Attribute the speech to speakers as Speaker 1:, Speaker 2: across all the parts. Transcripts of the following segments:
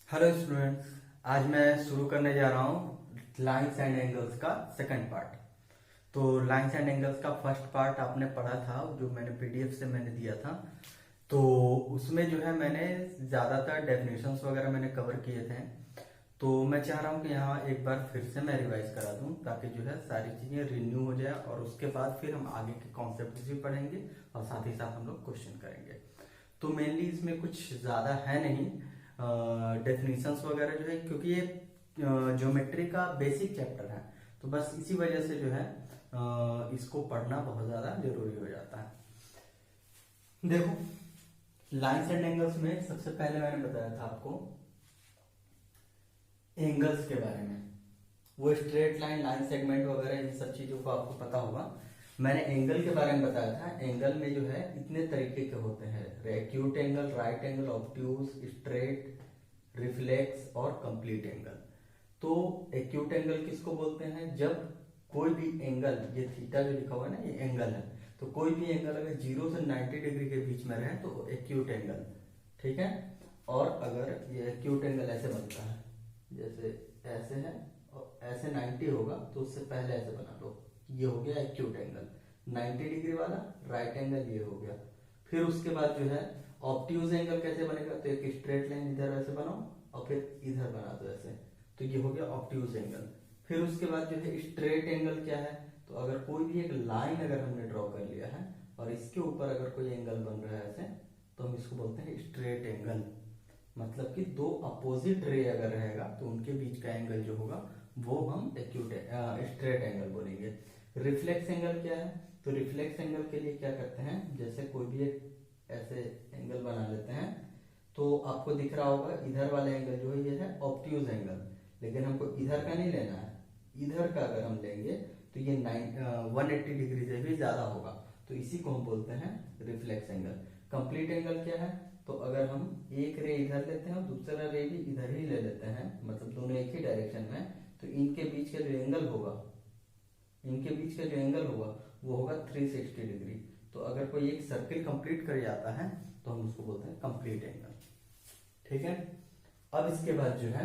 Speaker 1: Hello students. आज मैं शुरू करने जा रहा हूँ लाइंस एंड एंगल्स का सेकंड पार्ट। तो लाइंस एंड एंगल्स का फर्स्ट पार्ट आपने पढ़ा था, जो मैंने पीडीएफ से मैंने दिया था। तो उसमें जो है मैंने ज़्यादातर डेफिनेशंस वगैरह मैंने कवर किए थे। तो मैं चाह रहा हूँ कि यहाँ एक बार फिर से मैं रिवाइज करा दूँ, ताकि जो है सारी चीज़ें रिन्यू हो जाए और उसके बाद फिर हम आगे के कॉन्सेप्ट भी पढ़ेंगे और साथ ही साथ हम लोग क्वेश्चन करेंगे। तो मेनली इसमें कुछ ज़्यादा है नहीं, डेफिनेशंस वगैरह जो है, क्योंकि ये ज्योमेट्री का बेसिक चैप्टर है। तो बस इसी वजह से जो है इसको पढ़ना बहुत ज़्यादा जरूरी हो जाता है। देखो, लाइंस एंड एंगल्स में सबसे पहले मैंने बताया था आपको एंगल्स के बारे में। वो स्ट्रेट लाइन, लाइन सेगमेंट वगैरह इन सब चीज़ों को आपको पता होगा। मैंने एंगल के बारे में बताया था। एंगल में जो है इतने तरीके के होते हैं: acute angle, right angle, obtuse, straight, reflex और कंप्लीट एंगल। तो एक्यूट एंगल किसको बोलते हैं? जब कोई भी एंगल, ये थीटा जो लिखा हुआ है ना, ये एंगल है। तो कोई भी एंगल अगर 0 से 90 डिग्री के बीच में रहे तो एक्यूट एंगल, ठीक है। और अगर ये एक्यूट एंगल ऐसे बनता है, जैसे ऐसे है और ऐसे 90 होगा, तो उससे पहले ऐसे बना लो, ये हो गया एक्यूट एंगल 90 डिग्री वाला। राइट एंगल ये हो गया। फिर उसके बाद जो है ऑब्ट्यूज एंगल कैसे बनेगा? तो एक स्ट्रेट लाइन इधर ऐसे बनाओ और फिर इधर बना दो ऐसे, तो ये हो गया ऑब्ट्यूज एंगल। फिर उसके बाद जो है स्ट्रेट एंगल क्या है? तो अगर कोई भी एक लाइन अगर हमने ड्रॉ कर लिया है और इसके ऊपर अगर कोई एंगल बन रहा है ऐसे, तो हम इसको बोलते हैं स्ट्रेट एंगल। मतलब कि दो अपोजिट रे अगर रहेगा तो उनके बीच का एंगल जो होगा वो हम एक्यूट स्ट्रेट एंगल बोलेंगे। रिफ्लेक्स एंगल क्या है? तो रिफ्लेक्स एंगल के लिए क्या करते हैं, जैसे कोई भी एक ऐसे एंगल बना लेते हैं, तो आपको दिख रहा होगा इधर वाला एंगल जो है ये है ऑब्ट्यूज एंगल, लेकिन हमको इधर का नहीं लेना है। इधर का अगर हम लेंगे तो ये 180 डिग्री से भी ज्यादा होगा, तो इसी को हम बोलते हैं रिफ्लेक्स एंगल। कंप्लीट एंगल क्या है? तो अगर हम एक रे इधर लेते हैं और दूसरा रे भी इधर ही ले लेते हैं, मतलब दोनों एक ही डायरेक्शन में, तो इनके बीच का जो एंगल होगा, इनके बीच का जो एंगल होगा वो होगा 360 डिग्री। तो अगर कोई एक सर्किल कंप्लीट कर जाता है तो हम उसको बोलते हैं कंप्लीट एंगल, ठीक है। अब इसके बाद जो है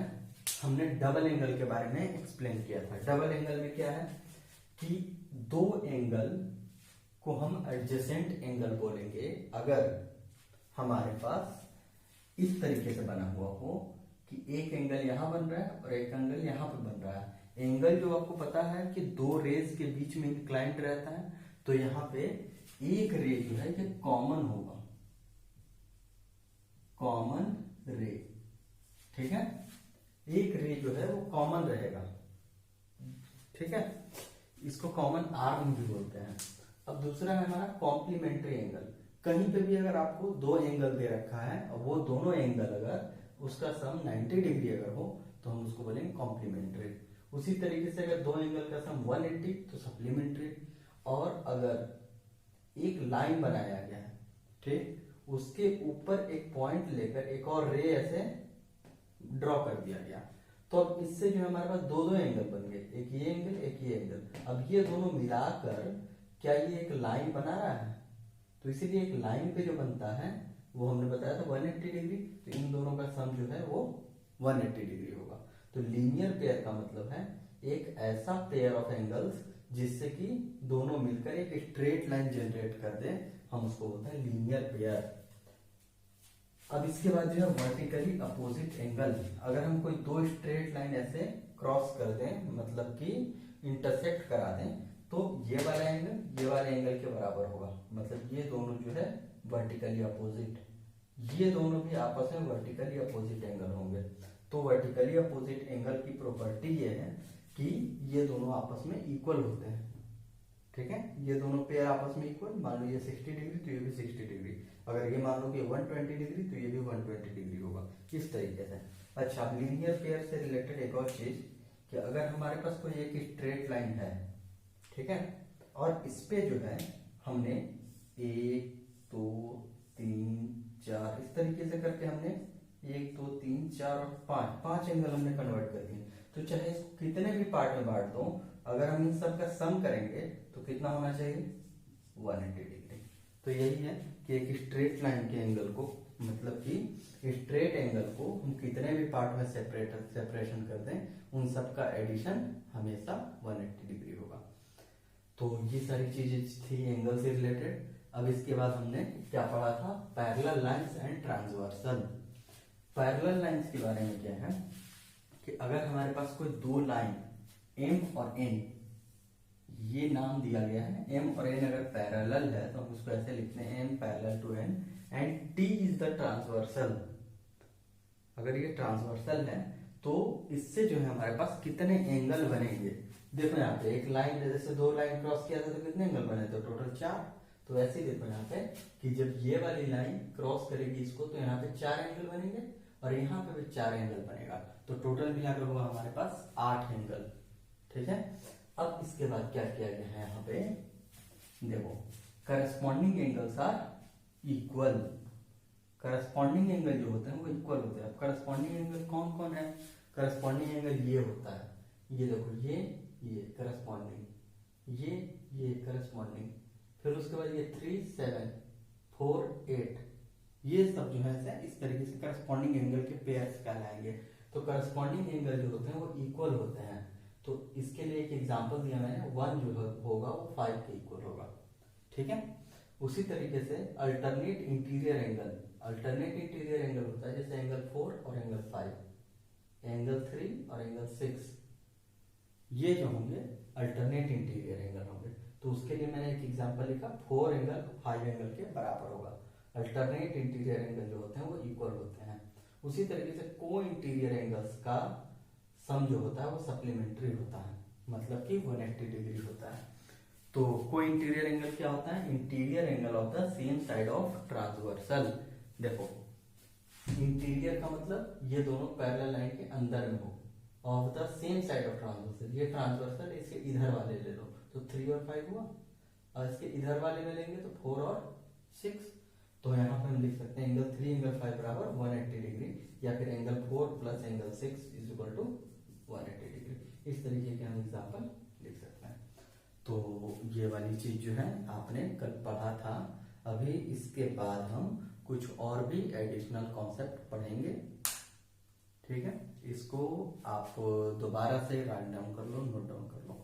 Speaker 1: हमने डबल एंगल के बारे में एक्सप्लेन किया था। डबल एंगल में क्या है कि दो एंगल को हम एडजेसेंट एंगल बोलेंगे अगर हमारे पास इस तरीके से बना हुआ हो कि एक एंगल यहां बन रहा है और एक एंगल यहां पे बन रहा है। एंगल जो आपको पता है कि दो रेज के बीच में इंक्लाइंड रहता है, तो यहां पे एक रे जो है ये कॉमन होगा, कॉमन रे, ठीक है। एक रे जो है वो कॉमन रहेगा, ठीक है। इसको कॉमन आर्म भी बोलते हैं। अब दूसरा है हमारा कॉम्प्लीमेंट्री एंगल। कहीं पे भी अगर आपको दो एंगल दे रखा है और वो दोनों एंगल अगर उसका सम 90 डिग्री अगर हो तो हम उसको बोलेंगे कॉम्प्लीमेंट्री। उसी तरीके से अगर दो एंगल का सम 180 तो सप्लीमेंट्री। और अगर एक लाइन बनाया गया है, ठीक, उसके ऊपर एक पॉइंट लेकर एक और रे ऐसे ड्रॉ कर दिया गया, तो अब इससे जो है हमारे पास दो दो एंगल बन गए, एक ये एंगल एक ये एंगल। अब ये दोनों मिलाकर क्या ये एक लाइन बना रहा है? तो इसीलिए एक लाइन पे जो बनता है वो हमने बताया था 180 डिग्री, तो इन दोनों का सम जो है वो 180 डिग्री होगा। तो लीनियर पेयर का मतलब है एक ऐसा पेयर ऑफ एंगल्स जिससे कि दोनों मिलकर एक स्ट्रेट लाइन जनरेट कर दे, हम उसको बोलते हैं लीनियर पेयर। अब इसके बाद जो है वर्टिकली अपोजिट एंगल। अगर हम कोई दो स्ट्रेट लाइन ऐसे क्रॉस कर दें, मतलब कि इंटरसेक्ट करा दें, तो ये वाला एंगल ये वाले एंगल के बराबर होगा। मतलब ये दोनों जो है वर्टिकली अपोजिट, ये दोनों भी आपस में वर्टिकली अपोजिट एंगल होंगे। तो वर्टिकली अपोजिट एंगल की प्रॉपर्टी ये है कि ये दोनों आपस में इक्वल होते हैं, ठीक है। ये दोनों पेयर आपस में इक्वल, मान लो ये 60 डिग्री तो ये भी 60 डिग्री। अगर ये मान लो कि 120 डिग्री तो ये भी 120 डिग्री होगा, इस तरीके से। अच्छा, लीनियर पेयर से रिलेटेड एक और चीज कि अगर हमारे पास कोई एक स्ट्रेट लाइन है, ठीक है, और इस पे जो है हमने 1 2 3 4 इस तरीके से करके हमने 1 2 3 4 और 5 एंगल हमने कन्वर्ट कर दिए, तो चाहे इसको कितने भी पार्ट में बांट दो, अगर हम इन सब का सम करेंगे तो कितना होना चाहिए? 180 डिग्री। तो यही है कि एक स्ट्रेट लाइन के एंगल को मतलब कि स्ट्रेट एंगल को हम कितने भी पार्ट में सेपरेशन कर दें, उन सब का एडिशन हमेशा 180 डिग्री होगा। तो ये सारी चीजें थी एंगल से रिलेटेड। अब इसके बाद हमने क्या पढ़ा था, parallel lines and transversal. Parallel lines के बारे में क्या है कि अगर हमारे पास कोई दो लाइन एम और एन, ये नाम दिया गया है, एम और एन अगर पैरेलल है तो हम उसको ऐसे लिखते हैं M parallel to N and T is the transversal. अगर ये ट्रांसवर्सल है तो इससे जो है हमारे पास कितने एंगल बनेंगे, देखो यहाँ पे एक लाइन जैसे दो लाइन क्रॉस किया था तो कितने एंगल बने थे, टोटल 4। तो ऐसे ही देखो यहाँ पे कि जब ये वाली लाइन क्रॉस करेगी इसको तो यहाँ पे 4 एंगल बनेंगे और यहाँ पे भी 4 एंगल बनेगा, तो टोटल मिलाकर होगा हमारे पास 8 एंगल। ठीक है। अब इसके बाद क्या किया गया है यहाँ पे, देखो corresponding angles are equal. Corresponding angle जो होते हैं वो इक्वल होते हैं। अब करस्पॉन्डिंग एंगल कौन कौन है, करस्पॉन्डिंग एंगल ये होता है, ये देखो ये करस्पॉन्डिंग, ये करस्पॉन्डिंग, फिर उसके बाद ये 3 7 4 8, ये सब जो है इस तरीके से करस्पॉन्डिंग एंगल के पेयर्स कहलाएंगे। तो करस्पॉन्डिंग एंगल जो होते हैं वो इक्वल होते हैं। तो इसके लिए एक एग्जांपल दिया मैंने, 1 जो होगा वो 5 के इक्वल होगा। ठीक है। उसी तरीके से alternate interior angle, alternate interior angle होता है जैसे एंगल 4 और एंगल 5, एंगल 3 और एंगल 6, ये जो होंगे अल्टरनेट इंटीरियर एंगल होंगे। तो उसके लिए मैंने एक एग्जांपल लिखा, 4 एंगल 5 एंगल के बराबर होगा। अल्टरनेट इंटीरियर एंगल जो होते हैं वो इक्वल होते हैं। उसी तरीके से को इंटीरियर एंगल्स का सम जो होता है वो सप्लीमेंट्री होता है, मतलब कि 180 डिग्री होता है। तो को इंटीरियर एंगल क्या होता है, interior angle of the same side of transversal. देखो इंटीरियर का मतलब ये दोनों पैरेलल लाइन के अंदर में हो, of the same side of transversal, ये ट्रांसवर्सल इसके इधर वाले ले लो तो 3 और 5 हुआ, और इसके इधर वाले में लेंगे तो 4 और 6। तो यहाँ पर हम लिख सकते हैं एंगल 3 एंगल 5 बराबर 180 डिग्री, या फिर angle 4 plus angle 6 is equal to 180 degree. इस तरीके के हम एग्जाम्पल लिख सकते हैं। तो ये वाली चीज जो है आपने कल पढ़ा था। अभी इसके बाद हम कुछ और भी एडिशनल कॉन्सेप्ट पढ़ेंगे। ठीक है, इसको आप दोबारा से राइट डाउन कर लो, नोट डाउन कर लो।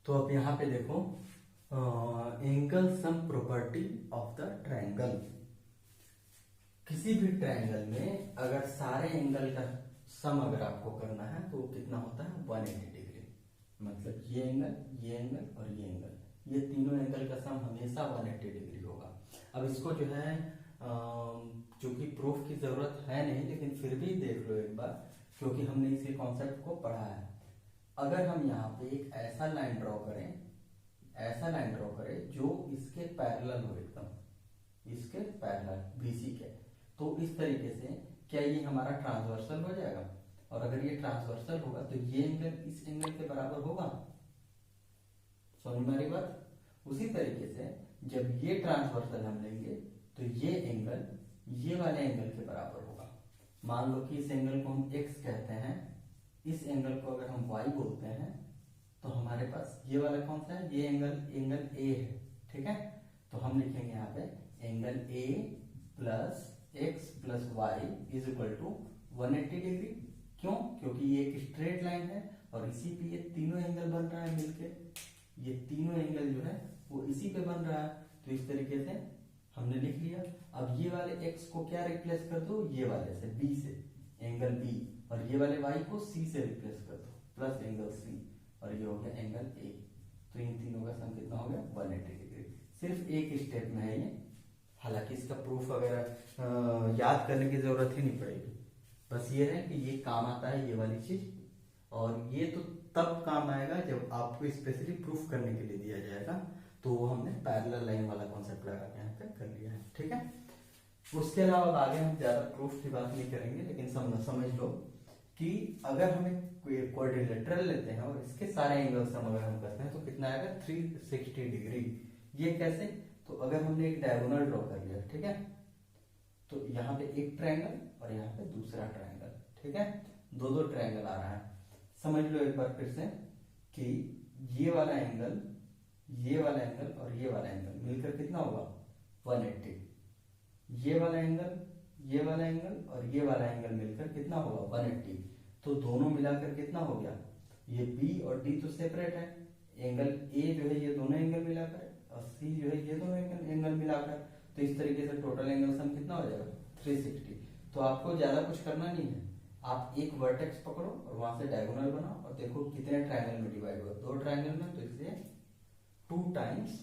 Speaker 1: तो अब यहाँ पे देखो angle sum property of the triangle. किसी भी ट्रायंगल में अगर सारे एंगल का सम अगर आपको करना है तो कितना होता है, 180 डिग्री। मतलब ये एंगल और ये एंगल, ये तीनों एंगल का सम हमेशा 180 डिग्री होगा। अब इसको जो है चूंकि प्रूफ की जरूरत है नहीं, लेकिन फिर भी देख लो एक बार, क्योंकि हमने इसी कॉन्सेप्ट को पढ़ा है। अगर हम यहाँ पे एक ऐसा लाइन ड्रॉ करें, ऐसा लाइन ड्रॉ करें जो इसके पैरेलल हो, एकदम इसके पैरेलल बीसी के, तो इस तरीके से क्या ये हमारा ट्रांसवर्सल हो जाएगा। और अगर ये ट्रांसवर्सल होगा तो ये एंगल इस एंगल के बराबर होगा। समझ में आ रही बात। उसी तरीके से जब ये ट्रांसवर्सल हम लेंगे तो ये एंगल ये वाले एंगल के बराबर होगा। मान लो कि इस एंगल को हम x कहते हैं, इस एंगल को अगर हम y बोलते हैं, तो हमारे पास ये वाला कौन सा है, ये एंगल A है। ठीक है, तो हम लिखेंगे यहाँ पे angle A plus x plus y is equal to 180 degree. क्यों? क्योंकि ये एक स्ट्रेट लाइन है और इसी पे ये तीनों एंगल बन रहा है मिलके, ये तीनों एंगल जो है वो इसी पे बन रहा है। तो इस तरीके से हमने लिख लिया। अब ये वाले x को क्या रिप्लेस कर दो, ये वाले से b से, एंगल b, और ये वाले y को c से रिप्लेस कर दो प्लस एंगल c, और ये हो गया एंगल a। तो इन तीनों का सम कितना हो गया, 180 डिग्री। सिर्फ एक स्टेप में है ये, हालांकि इसका प्रूफ वगैरह याद करने की जरूरत ही नहीं पड़ेगी। बस ये है कि ये काम आता है, ये वाली चीज, और ये तो तब काम आएगा जब आपको स्पेशली प्रूफ करने के लिए दिया जाएगा। तो वो हमने पैरेलल लाइन वाला कॉन्सेप्ट लगा के यहाँ पे कर लिया है। ठीक है, उसके अलावा आगे हम ज्यादा प्रूफ की बात नहीं करेंगे, लेकिन समझ लो कि अगर हमें क्वाड्रिलेटरल लेते हैं और इसके सारे एंगल्स हम अगर हम करते हैं तो कितना आएगा, 360 डिग्री। ये कैसे, तो अगर हमने एक डायगोनल ड्रॉ कर लिया, ठीक है, तो यहाँ पे एक ट्रायंगल और यहाँ पे दूसरा ट्रायंगल, ठीक है, दो ट्रायंगल आ रहा है। समझ लो एक बार फिर से कि ये वाला एंगल और ये वाला एंगल मिलकर कितना होगा, 180। ये वाला एंगल, ये वाला एंगल और ये वाला एंगल मिलकर कितना होगा 180। तो दोनों मिलाकर कितना हो गया, ये बी और डी तो सेपरेट है, एंगल ए जो है ये दोनों एंगल मिलाकर और सी जो है ये दोनों एंगल मिलाकर, तो इस तरीके से टोटल एंगल सम कितना हो जाएगा 360। तो आपको ज्यादा कुछ करना नहीं है, आप एक वर्टेक्स पकड़ो और वहां से डायगोनल बनाओ और देखो कितने ट्रायंगल में डिवाइड हुआ, 2 ट्रायंगल में, तो इसलिए 2 टाइम्स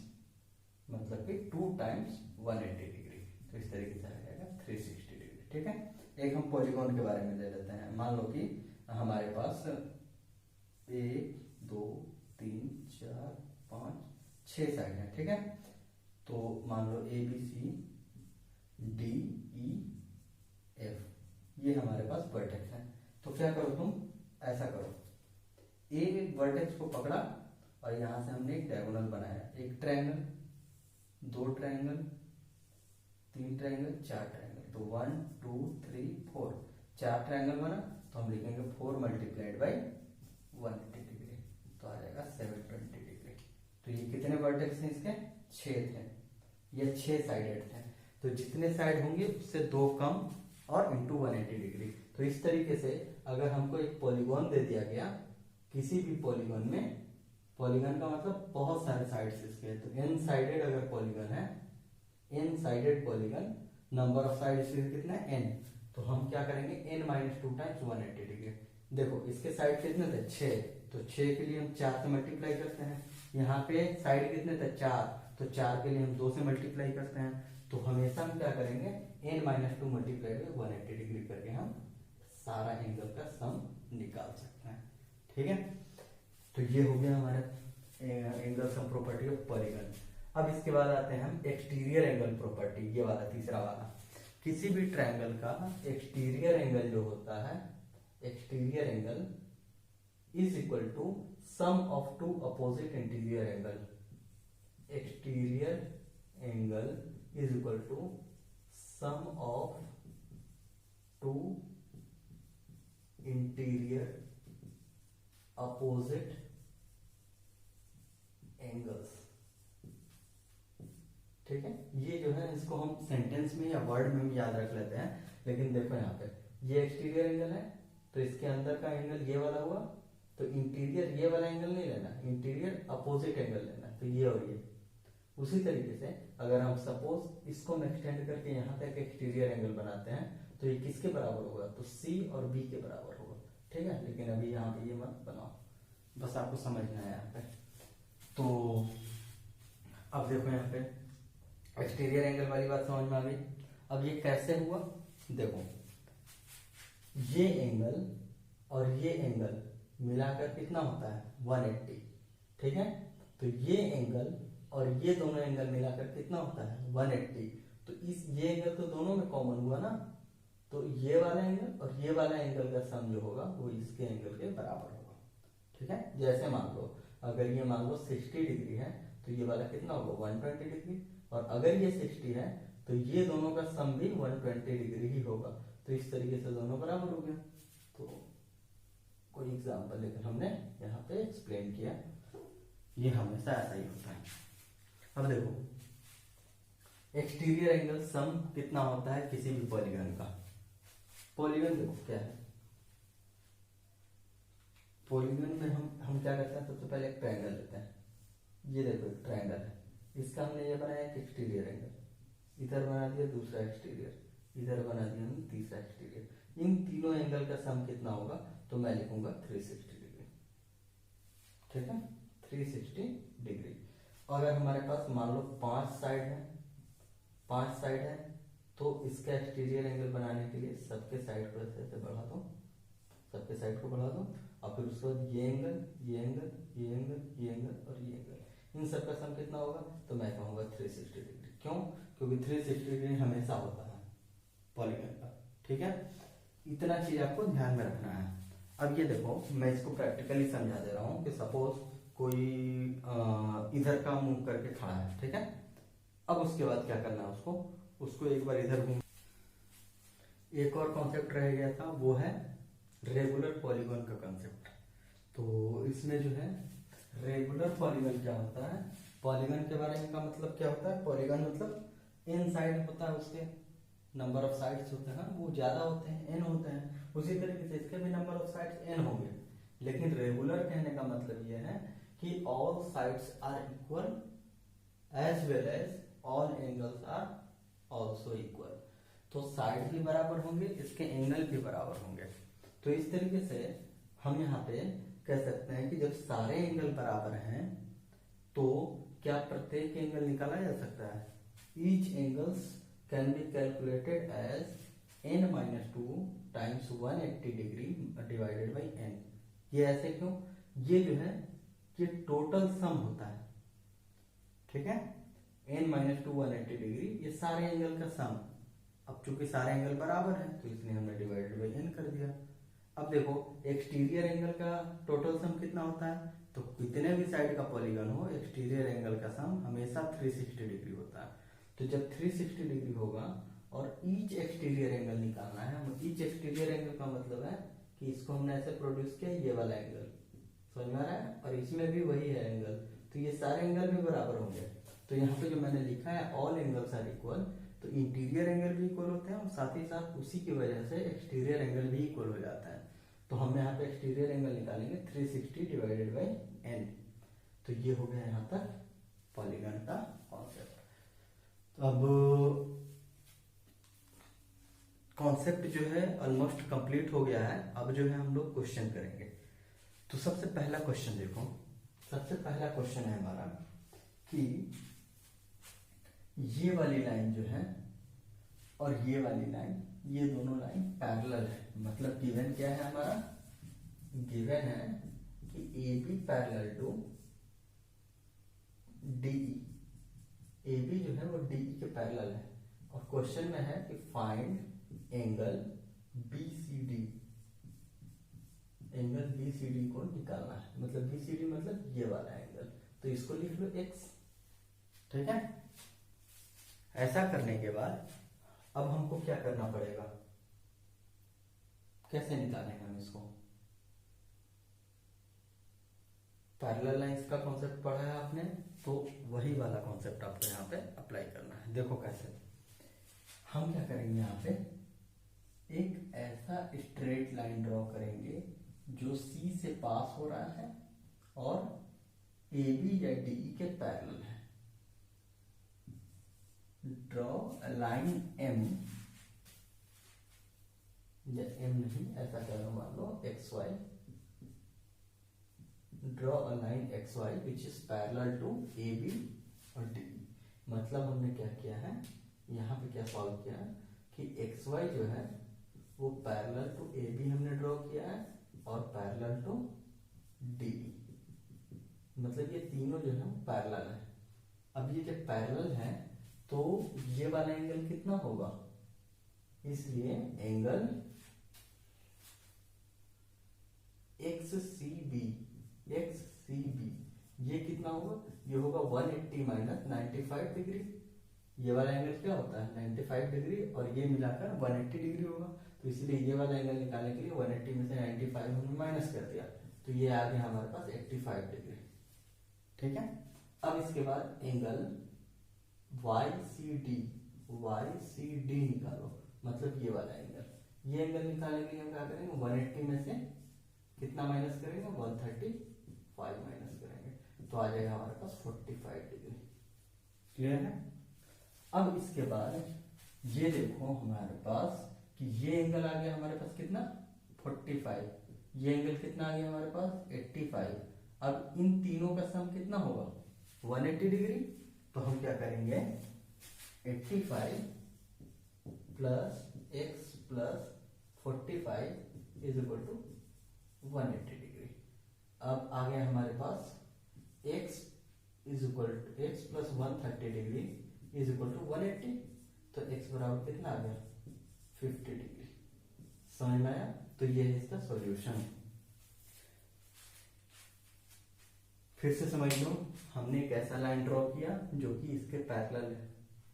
Speaker 1: मतलब कि 2 टाइम्स 180 डिग्री, तो इस तरीके से आ जाएगा 360 डिग्री। ठीक है, एक हम पॉलीगॉन के बारे में ले लेते हैं। मान लो कि हमारे पास 1 2 3 4 5 6 साइड है। ठीक है, तो मान लो A B C D E F, ये हमारे पास वर्टेक्स है। तो क्या करो तुम, ऐसा करो, ए वर्टेक्स को पकड़ा और यहां से हमने एक डायगोनल बनाया, एक ट्रायंगल, 2 ट्रायंगल, 3 ट्रायंगल, 4 ट्रायंगल, तो 1 2 3 4 4 ट्रायंगल बना, तो हम लिखेंगे 4 मल्टीप्लाइड बाई 180 डिग्री, तो आ जाएगा 720 डिग्री। तो ये कितने वर्टेक्स हैं इसके, 6 थे, ये 6 साइडेड थे, तो जितने साइड होंगे उससे 2 कम और इंटू 180 डिग्री। तो इस तरीके से अगर हमको एक पॉलीगॉन दे दिया गया, किसी भी पॉलीगॉन में, पॉलीगन का मतलब बहुत सारे साइड्स इसके, तो एन साइडेड अगर पॉलीगन है, n sided polygon, number of sides कितना है एन, तो हम क्या करेंगे n - 2 टाइम्स 180 डिग्री। देखो इसके साइड कितने थे 6, तो 6 के लिए हम 4 से मल्टीप्लाई करते हैं, यहाँ पे साइड कितने थे 4, तो 4 के लिए हम 2 से मल्टीप्लाई करते हैं, तो हमेशा हम क्या करेंगे n - 2 मल्टीप्लाई बाई 180 डिग्री करके हम सारा एंगल का सम निकाल सकते हैं। ठीक है, तो ये हो गया हमारा angle sum property of polygon. अब इसके बाद आते हैं हम एक्सटीरियर एंगल प्रॉपर्टी, ये वाला तीसरा वाला। किसी भी ट्रायंगल का एक्सटीरियर एंगल जो होता है, exterior angle is equal to sum of 2 opposite interior angle. Exterior angle is equal to sum of 2 interior opposite angles. ठीक है, ये जो है इसको हम सेंटेंस में या वर्ड में भी याद रख लेते हैं, लेकिन देखो यहाँ पे ये एक्सटीरियर एंगल है, तो इसके अंदर का एंगल ये वाला हुआ, तो इंटीरियर ये वाला एंगल नहीं लेना, इंटीरियर अपोजिट एंगल लेना, तो ये और ये। उसी तरीके से अगर हम सपोज इसको हम एक्सटेंड करके यहाँ तक एक्सटीरियर एंगल बनाते हैं, तो ये किसके बराबर होगा, तो सी और बी के बराबर होगा। ठीक है, लेकिन अभी यहाँ पे ये मत बनाओ, बस आपको समझना है यहाँ पे। तो अब देखो यहाँ पे एक्सटीरियर एंगल वाली बात समझ में आ गई। अब ये कैसे हुआ, देखो ये एंगल और ये एंगल मिलाकर कितना होता है 180। ठीक है, तो ये एंगल और ये दोनों एंगल मिलाकर कितना होता है 180, तो इस ये एंगल तो दोनों में कॉमन हुआ ना, तो ये वाला एंगल और ये वाला एंगल का सम जो होगा वो इसके एंगल के बराबर होगा। ठीक है, जैसे मान लो अगर ये मान लो 60 डिग्री है, तो ये वाला कितना होगा 120 डिग्री, और अगर ये 60 है तो ये दोनों का सम भी 120 डिग्री ही होगा, तो इस तरीके से दोनों बराबर हो गया। तो कोई एग्जांपल लेकर हमने यहाँ पे एक्सप्लेन किया, ये हमेशा ऐसा ही होता है। अब देखो एक्सटीरियर एंगल सम कितना होता है किसी भी पॉलीगन का। पॉलीगन देखो क्या है, पॉलीगन में हम क्या करते हैं, सबसे पहले एक ट्रायंगल लेते हैं, ये देखो एक ट्रायंगल है, इसका हमने ये बनाया एक एक्सटीरियर एंगल, इधर बना दिया दूसरा एक्सटीरियर, इधर बना दिया हमने तीसरा एक्सटीरियर, इन तीनों एंगल का सम कितना होगा, तो मैं लिखूंगा 360 डिग्री। ठीक है, 360 डिग्री। अगर हमारे पास मान लो 5 साइड है, 5 साइड है, तो इसका एक्सटीरियर एंगल बनाने के लिए सबके साइड को ऐसे बढ़ा दो, सबके साइड को बढ़ा दो, और फिर उसके बाद ये एंगल, ये एंगल, ये एंगल, ये एंगल और ये एंगल, इन सब का सम कितना होगा, तो मैं कहूंगा 360 डिग्री। क्यों, क्योंकि 360 डिग्री हमेशा होता है पॉलीगन का। ठीक है, इतना चीज आपको ध्यान में रखना है। अब ये देखो मैं इसको प्रैक्टिकली समझा दे रहा हूँ कि सपोज कोई इधर का मुंह करके खड़ा है। ठीक है, अब उसके बाद क्या करना है, उसको एक बार इधर घूम। एक और कॉन्सेप्ट रह गया था, वो है रेगुलर पॉलीगन का कॉन्सेप्ट। तो इसमें जो है रेगुलर पॉलीगन क्या होता है, पॉलीगन के बारे में का मतलब क्या होता है, पॉलीगन मतलब इन साइड होता है उसके, नंबर ऑफ साइड्स होते हैं वो ज्यादा होते हैं, n होते हैं, उसी तरीके से इसके भी नंबर ऑफ साइड्स n होंगे। लेकिन रेगुलर कहने का मतलब ये है कि all sides are equal as well as all angles are also equal. तो साइड भी बराबर होंगे, इसके एंगल भी बराबर होंगे। तो इस तरीके से हम यहाँ पे कह सकते हैं कि जब सारे एंगल बराबर हैं तो क्या प्रत्येक एंगल निकाला जा सकता है। Each angles can be calculated as n-2 times 180 degree divided by n। ये ऐसे क्यों, ये जो है ये टोटल सम होता है, ठीक है, n-2 180 डिग्री ये सारे एंगल का सम। अब चूंकि सारे एंगल बराबर हैं तो इसलिए हमने डिवाइडेड बाई n कर दिया। अब देखो एक्सटीरियर एंगल का टोटल सम कितना होता है, तो कितने भी साइड का पॉलीगन हो एक्सटीरियर एंगल का सम हमेशा 360 डिग्री होता है। तो जब 360 डिग्री होगा और ईच एक्सटीरियर एंगल निकालना है, ईच एक्सटीरियर एंगल का मतलब है कि इसको हमने ऐसे प्रोड्यूस किया, ये वाला एंगल समझ में आ रहा है, और इसमें भी वही है एंगल, तो ये सारे एंगल भी बराबर होंगे। तो यहाँ पे जो मैंने लिखा है ऑल एंगल्स आर इक्वल, तो इंटीरियर एंगल भी इक्वल होते हैं और साथ ही साथ उसी की वजह से एक्सटीरियर एंगल भी इक्वल हो जाता है। तो हम यहाँ पे एक्सटीरियर एंगल निकालेंगे 360 डिवाइडेड बाई n। तो ये हो गया यहाँ तक पॉलीगन का कॉन्सेप्ट। तो अब कॉन्सेप्ट जो है ऑलमोस्ट कंप्लीट हो गया है। अब जो है हम लोग क्वेश्चन करेंगे। तो सबसे पहला क्वेश्चन देखो, सबसे पहला क्वेश्चन है हमारा कि ये वाली लाइन जो है और ये वाली लाइन, ये दोनों लाइन पैरेलल है। मतलब गिवन क्या है हमारा, गिवन है कि A B parallel to DE, A B जो है वो डीई के पैरेलल है। और क्वेश्चन में है कि find angle B C D, angle B C D को निकालना है। मतलब बी सी डी मतलब ये वाला एंगल, तो इसको लिख लो x, ठीक है। ऐसा करने के बाद अब हमको क्या करना पड़ेगा, कैसे निकालेंगे हम इसको। पैरेलल लाइंस का कॉन्सेप्ट पढ़ा है आपने, तो वही वाला कॉन्सेप्ट आपको यहाँ पे अप्लाई करना है। देखो कैसे हम क्या करेंगे, यहाँ पे एक ऐसा स्ट्रेट लाइन ड्रॉ करेंगे जो C से पास हो रहा है और AB या DE के पैरेलल है। ड्रॉ लाइन M, या M नहीं ऐसा करो, मान लो XY, draw a line XY which is parallel to AB और DE। मतलब हमने क्या किया है, यहाँ पे क्या सॉल्व किया है कि XY जो है वो पैरेलल टू AB हमने ड्रॉ किया है और पैरेलल टू DE। मतलब ये तीनों जो है पैरेलल है। अब ये जब पैरेलल है तो ये वाला एंगल कितना होगा, इसलिए एंगल XCB, XCB ये कितना होगा, ये होगा 180 माइनस 95 डिग्री। ये वाला एंगल क्या होता है 95 डिग्री और ये मिलाकर 180 डिग्री होगा। तो इसलिए ये वाला एंगल निकालने के लिए 180 में से 95 हमने माइनस कर दिया, तो ये आ गया हमारे पास 85 डिग्री, ठीक है। अब इसके बाद एंगल YCD, YCD निकालो, मतलब ये वाला एंगल। ये एंगल निकालने के लिए हम क्या करेंगे, 180 में से कितना माइनस करेंगे, 135 माइनस करेंगे, तो आ जाएगा हमारे पास 45 डिग्री। क्लियर है। अब इसके बाद ये देखो हमारे पास कि ये एंगल आ गया हमारे पास कितना 45, ये एंगल कितना आ गया हमारे पास 85। अब इन तीनों का सम कितना होगा 180 डिग्री। तो हम क्या करेंगे 85 plus x plus 45 is equal to 180 degree. अब आ गया हमारे पास x is equal to x plus 130 degree is equal to 180। तो x बराबर कितना आ गया 50 डिग्री। समझ में आया। तो ये है इसका सॉल्यूशन। फिर से समझ लो, हमने एक ऐसा लाइन ड्रॉ किया जो कि इसके पैरेलल है,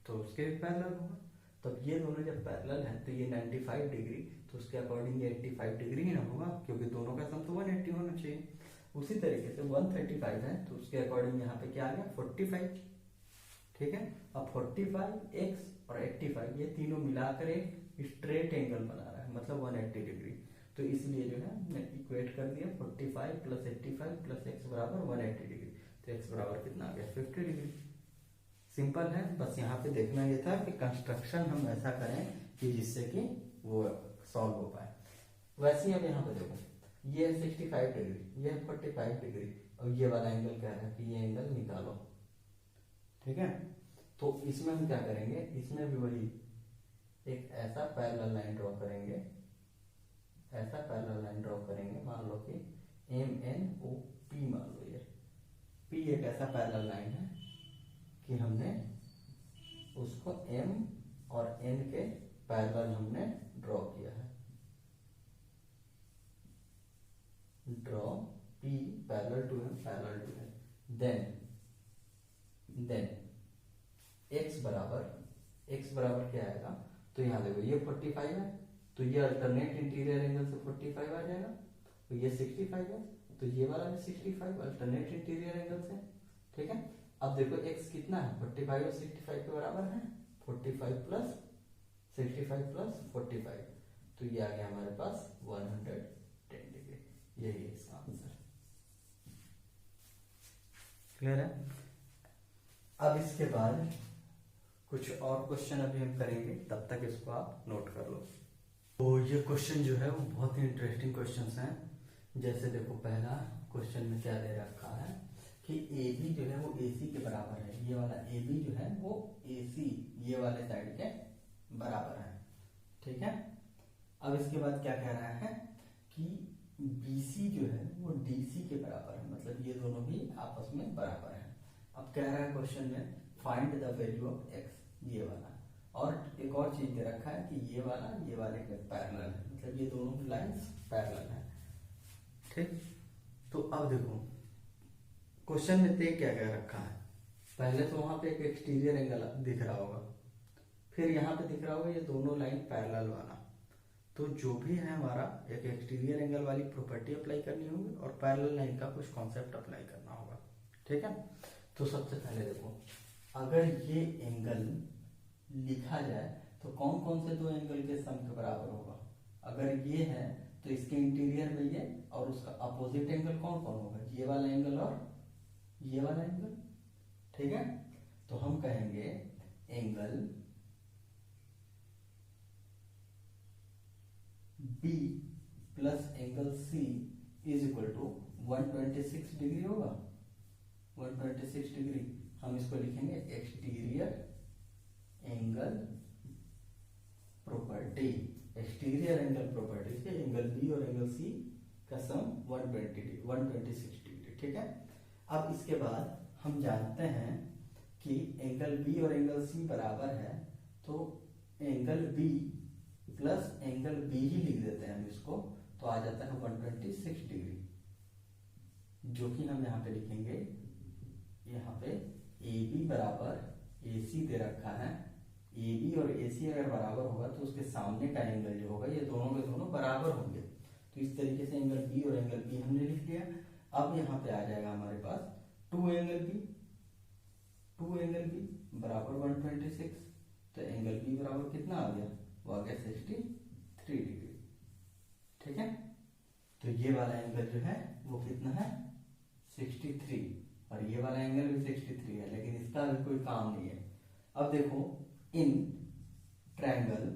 Speaker 1: तो उसके भी पैरेलल होगा। तब ये दोनों जब पैरेलल है तो ये 95 डिग्री, तो उसके अकॉर्डिंग ये 85 डिग्री ही ना होगा, क्योंकि दोनों का सम तो 180 होना चाहिए। उसी तरीके से 135 है तो उसके अकॉर्डिंग यहाँ पे क्या आ गया 45, ठीक है। अब 45 x और 85, ये तीनों मिलाकर एक स्ट्रेट एंगल बना रहा है, मतलब 180 डिग्री। तो इसलिए जो है हमने इक्वेट कर दिया 45 प्लस 85 प्लस एक्स बराबर 180 डिग्री। तो एक्स बराबर कितना आ गया 50 डिग्री। सिंपल है, बस यहाँ पे देखना ये था कि कंस्ट्रक्शन हम ऐसा करें कि जिससे कि वो सॉल्व हो पाए। वैसे ही अब यहाँ पे देखो, ये है 65 डिग्री, ये है 45 डिग्री, और ये वाला एंगल क्या है कि ये एंगल निकालो, ठीक है। तो इसमें हम क्या करेंगे, इसमें भी वही एक ऐसा पैरेलल लाइन ड्रॉ करेंगे, ऐसा पैरेलल लाइन ड्रॉ करेंगे, मान लो कि MNOP, मान लो ये P एक ऐसा पैरेलल लाइन है कि हमने उसको M और N के पैरेलल हमने ड्रॉ किया है। Draw P parallel to M, parallel to M, then x बराबर क्या आएगा, तो यहाँ देखो ये 45 है, तो ये अल्टरनेट इंटीरियर एंगल से 45 आ जाएगा, तो ये 65 है, तो ये वाला भी 65 अल्टरनेट इंटीरियर एंगल से, ठीक है। अब देखो x कितना है, 45 और 65 के बराबर है, 45 प्लस 65 प्लस 45, तो ये आ गया हमारे पास 110 डिग्री। यही है इसका आंसर। क्लियर है। अब इसके बाद कुछ और क्वेश्चन अभी हम करेंगे, तब तक इसको आप नोट कर लो। तो ये क्वेश्चन जो है वो बहुत ही इंटरेस्टिंग क्वेश्चंस हैं। जैसे देखो पहला क्वेश्चन में क्या दे रखा है कि AB जो है वो AC के बराबर है, ये वाला AB जो है वो AC ये वाले साइड के बराबर है, ठीक है। अब इसके बाद क्या कह रहा है कि BC जो है वो DC के बराबर है, मतलब ये दोनों भी आपस में बराबर है। अब कह रहा है क्वेश्चन में find the value of x, ये वाला, और एक और चीज दे रखा है कि ये वाला ये वाले के पैरेलल है, मतलब ये दोनों लाइंस पैरेलल है, ठीक। तो अब देखो क्वेश्चन में देख क्या कह रखा है, पहले तो वहां पे एक एक्सटीरियर एंगल दिख रहा होगा, फिर यहाँ पे दिख रहा होगा ये दोनों लाइन पैरेलल वाला, तो जो भी है हमारा एक एक्सटीरियर एंगल वाली प्रॉपर्टी अप्लाई करनी होगी और पैरेलल लाइन का कुछ कॉन्सेप्ट अप्लाई करना होगा, ठीक है। तो सबसे पहले देखो, अगर ये एंगल लिखा जाए तो कौन कौन से दो एंगल के सम के बराबर होगा। अगर ये है तो इसके इंटीरियर में ये और उसका अपोजिट एंगल कौन कौन होगा, ये वाला एंगल और ये वाला एंगल, ठीक है। तो हम कहेंगे angle B plus angle C is equal to 126 degree होगा, 126 डिग्री। हम इसको लिखेंगे exterior angle property, exterior angle property से एंगल B और एंगल C का सम 126 डिग्री, ठीक है। अब इसके बाद हम जानते हैं कि एंगल B और एंगल C बराबर है, तो angle B plus angle B ही लिख देते हैं हम इसको, तो आ जाता है 126 डिग्री, जो कि हम यहाँ पे लिखेंगे, यहाँ पे AB बराबर AC दे रखा है, AB और AC अगर बराबर होगा तो उसके सामने का एंगल जो होगा ये दोनों के दोनों बराबर होंगे, तो इस तरीके से एंगल B और एंगल B हमने लिख दिया। अब यहाँ पे आ जाएगा हमारे पास 2 एंगल B बराबर 126, तो एंगल B बराबर कितना आ गया, वो आ गया 63 डिग्री, ठीक है। तो ये वाला एंगल जो है वो कितना है 63, और ये वाला एंगल भी 63 है, लेकिन इसका भी कोई काम नहीं है। अब देखो इन ट्रायंगल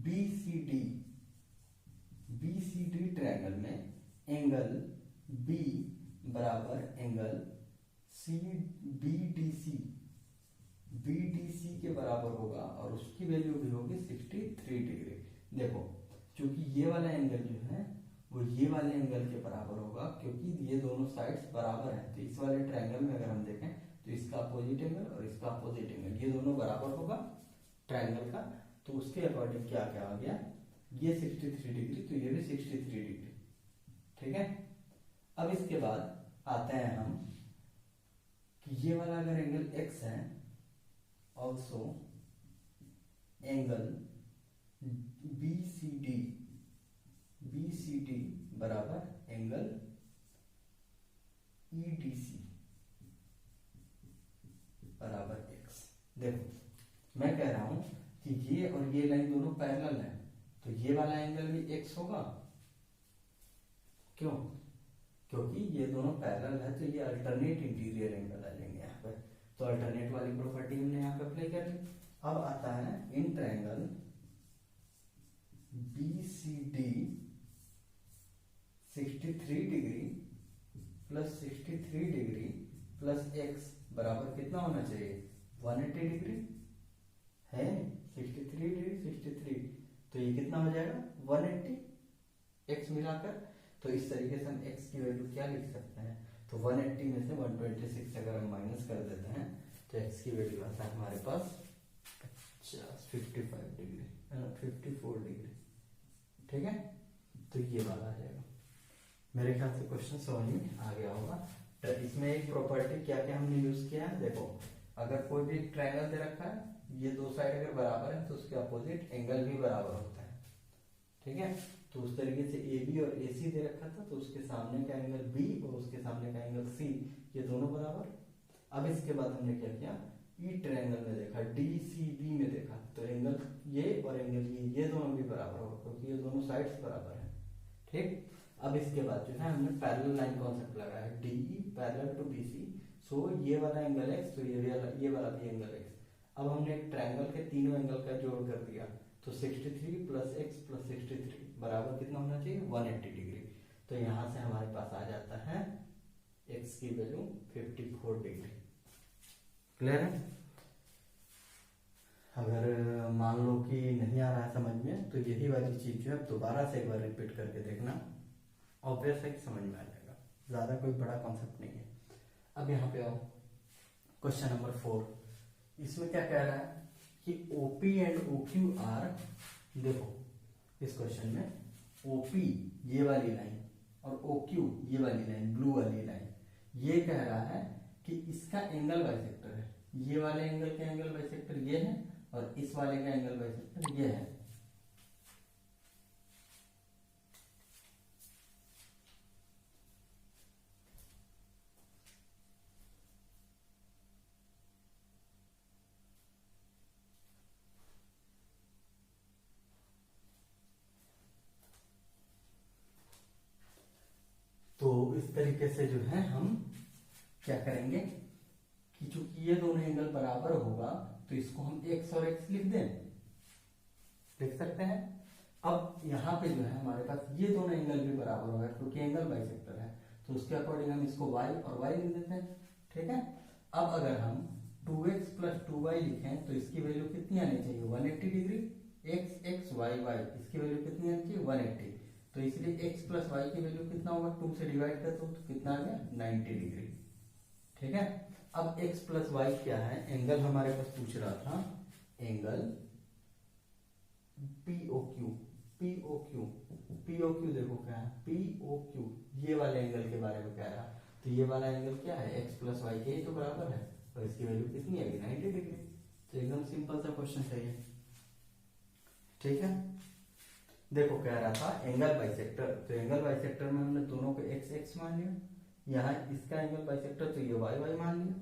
Speaker 1: BCD ट्रायंगल में एंगल B बराबर एंगल BDC के बराबर होगा, और उसकी वैल्यू भी होगी 63 डिग्री। देखो क्योंकि ये वाला एंगल जो है वो ये वाले एंगल के बराबर होगा, क्योंकि ये दोनों साइड्स बराबर हैं, तो इस वाले ट्रायंगल में अगर हम देखें तो इसका अपोजिट एंगल और इसका अपोजिट एंगल ये दोनों बराबर होगा ट्रायंगल का, तो उसके अकॉर्डिंग क्या क्या आ गया, ये 63 डिग्री, तो ये भी 63 डिग्री, ठीक है। अब इसके बाद आते हैं हम कि ये वाला अगर एंगल x है, ऑल्सो एंगल BCD बराबर एंगल EDC बराबर x। देखो मैं कह रहा हूं वाला एंगल भी x होगा। क्यों? क्योंकि ये दोनों पैरेलल है, तो ये अल्टरनेट इंटीरियर एंगल आ जाएंगे यहाँ पे। तो अल्टरनेट वाली प्रॉपर्टी हमने यहाँ पे अप्लाई कर ली। अब आता है in triangle BCD 63 degree plus 63 degree plus x बराबर कितना होना चाहिए? 180 डिग्री है। 63 डिग्री 63, तो ये कितना हो जाएगा? 180 x मिलाकर। तो इस तरीके से हम x की वैल्यू क्या लिख सकते हैं? तो 180 में से 126 अगर हम माइनस कर देते हैं तो x की वैल्यू आता है हमारे पास 55 डिग्री 54 डिग्री। ठीक है, तो ये वाला आ जाएगा। मेरे ख्याल से क्वेश्चन समझ में आ गया होगा। तो इसमें एक प्रॉपर्टी क्या क्या हमने यूज किया है, देखो अगर कोई भी ट्रायंगल दे रखा है, ये दो साइड अगर बराबर है तो उसके अपोजिट एंगल भी बराबर होता है। ठीक है, तो उस तरीके से AB और AC दे रखा था, तो उसके सामने का एंगल B और उसके सामने का एंगल C, ये दोनों बराबर। अब इसके बाद हमने क्या किया, ई ट्रायंगल में देखा, DCB में देखा, तो एंगल ये और एंगल ये दोनों भी बराबर होगा क्योंकि ये दोनों साइड्स बराबर है। ठीक, अब इसके बाद जो है हमने पैरेलल लाइन कॉन्सेप्ट लगाया, DE पैरेलल टू BC, सो ये वाला एंगल x, तो ये वाला भी एंगल x। अब हमने एक ट्रायंगल के तीनों एंगल का जोड़ कर दिया, तो 63 प्लस x प्लस 63 बराबर कितना होना चाहिए? 180 डिग्री। तो यहाँ से हमारे पास आ जाता है x की वैल्यू 54 डिग्री। क्लियर है? अगर मान लो कि नहीं आ रहा है समझ में, तो यही वाली चीज जो है दोबारा से एक बार रिपीट करके देखना, ऑब्वियस है कि समझ में आ जाएगा, ज्यादा कोई बड़ा कॉन्सेप्ट नहीं है। अब यहाँ पे आओ, क्वेश्चन नंबर 4। इसमें क्या कह रहा है कि OP एंड OQ आर, देखो इस क्वेश्चन में OP ये वाली लाइन और OQ ये वाली लाइन, ब्लू वाली लाइन, ये कह रहा है कि इसका एंगल बाइसेक्टर है। ये वाले एंगल का एंगल बाइसेक्टर ये है और इस वाले का एंगल बाइसेक्टर ये है। तो इस तरीके से जो है हम क्या करेंगे कि चूंकि ये दोनों एंगल बराबर होगा, तो इसको हम x और x लिख दें, लिख सकते हैं। अब यहाँ पे जो है हमारे पास ये दोनों एंगल भी बराबर होगा क्योंकि एंगल बाइसेक्टर है, तो उसके अकॉर्डिंग हम इसको y और y लिख देते हैं। ठीक है, अब अगर हम 2x प्लस 2y लिखें तो इसकी वैल्यू कितनी आनी चाहिए? 180 डिग्री। x y y, इसकी वैल्यू कितनी आनी चाहिए? 180। तो इसलिए x प्लस वाई की वैल्यू कितना होगा? 2 से डिवाइड कर दो तो कितना आ गया? 90 डिग्री। ठीक है, अब x प्लस वाई क्या है? एंगल हमारे पास पूछ रहा था, एंगल POQ। देखो क्या है, POQ ये वाले एंगल के बारे में कह रहा है। तो ये वाला एंगल क्या है? x प्लस वाई के ही तो बराबर है, और इसकी वैल्यू कितनी आएगी? 90 डिग्री। तो एकदम सिंपल सा क्वेश्चन है ये। ठीक है, देखो कह रहा था एंगल बाइसेक्टर, तो एंगल बाइसेक्टर में हमने दोनों को x मान लिया, यहाँ इसका एंगल बाइसेक्टर तो ये y मान लिया,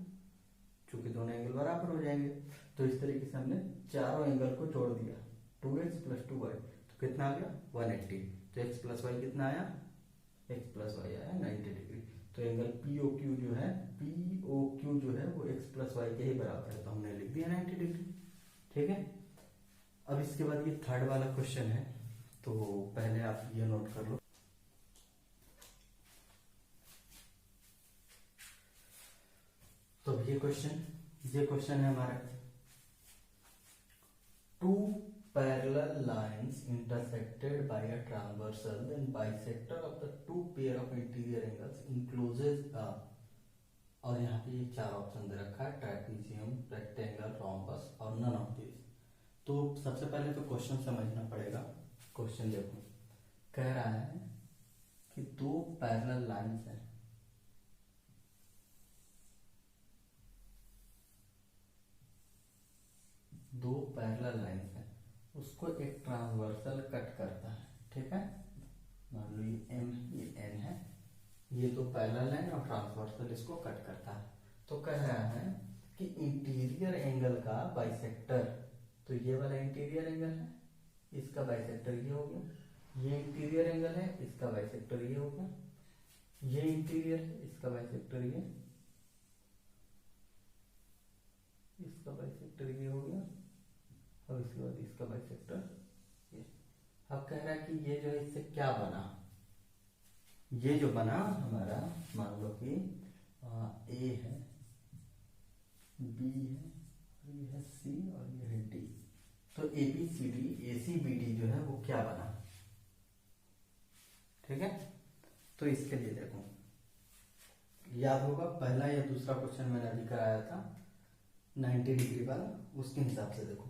Speaker 1: चूंकि दोनों एंगल बराबर हो जाएंगे। तो इस तरीके से हमने चारों एंगल को जोड़ दिया, 2x प्लस 2y, तो कितना आ गया? 180। तो x प्लस वाई कितना आया? x प्लस वाई आया 90 डिग्री। तो एंगल POQ जो है वो x प्लस वाई के ही बराबर है, तो हमने लिख दिया 90 डिग्री। ठीक है, अब इसके बाद ये थर्ड वाला क्वेश्चन है, तो पहले आप ये नोट कर लो। तो ये क्वेश्चन है हमारा, two parallel lines intersected by a transversal then bisector of the two pair of interior angles encloses a, और यहाँ पे ये चार ऑप्शन दे रखा है, ट्रेपेजियम, रेक्टेंगल, रोम्बस और नन ऑफ दिस। तो सबसे पहले तो क्वेश्चन समझना पड़ेगा। क्वेश्चन देखो, कह रहा है कि दो पैरेलल लाइंस हैं, दो पैरेलल लाइंस हैं, उसको एक ट्रांसवर्सल कट करता है। ठीक है, मान लो ये M ये N है, ये दो पैरेलल लाइन और ट्रांसवर्सल इसको कट करता है। तो कह रहा है कि इंटीरियर एंगल का बाइसेक्टर, तो ये वाला इंटीरियर एंगल है, इसका बाइसेक्टर ये हो गया, ये इंटीरियर एंगल है, इसका बाइसेक्टर ये होगा, ये इंटीरियर है, इसका बाइसेक्टर ये, इसका बाइसेक्टर ये हो गया, और इसके बाद इसका बाइसेक्टर ये। अब कह रहा है कि ये जो है इससे क्या बना, ये जो बना हमारा, मान लो कि ए है, बी है, ये है सी और ये है डी, तो A B C D, A C B D जो है वो क्या बना, ठीक है। तो इसके लिए देखो, याद होगा पहला या दूसरा क्वेश्चन मैंने अभी कराया था 90 डिग्री वाला, उसके हिसाब से देखो,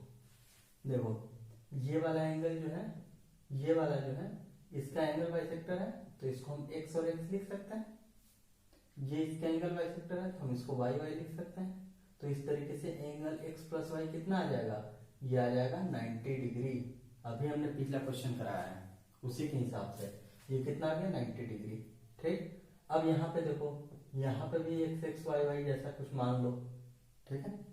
Speaker 1: देखो ये वाला एंगल जो है, ये वाला जो है, इसका एंगल बाइसेक्टर है, तो इसको हम x और x लिख सकते हैं। ये इसका एंगल बाइसेक्टर है, तो हम इसको y y लिख सकते हैं। तो इस तरीके से एंगल x प्लस वाई कितना आ जाएगा, ये आ जाएगा 90 डिग्री। अभी हमने पिछला क्वेश्चन कराया है उसी के हिसाब से, ये कितना आ गया 90 डिग्री, ठीक। अब यहाँ पे देखो, यहाँ पे भी x x y y जैसा कुछ मान लो, ठीक है।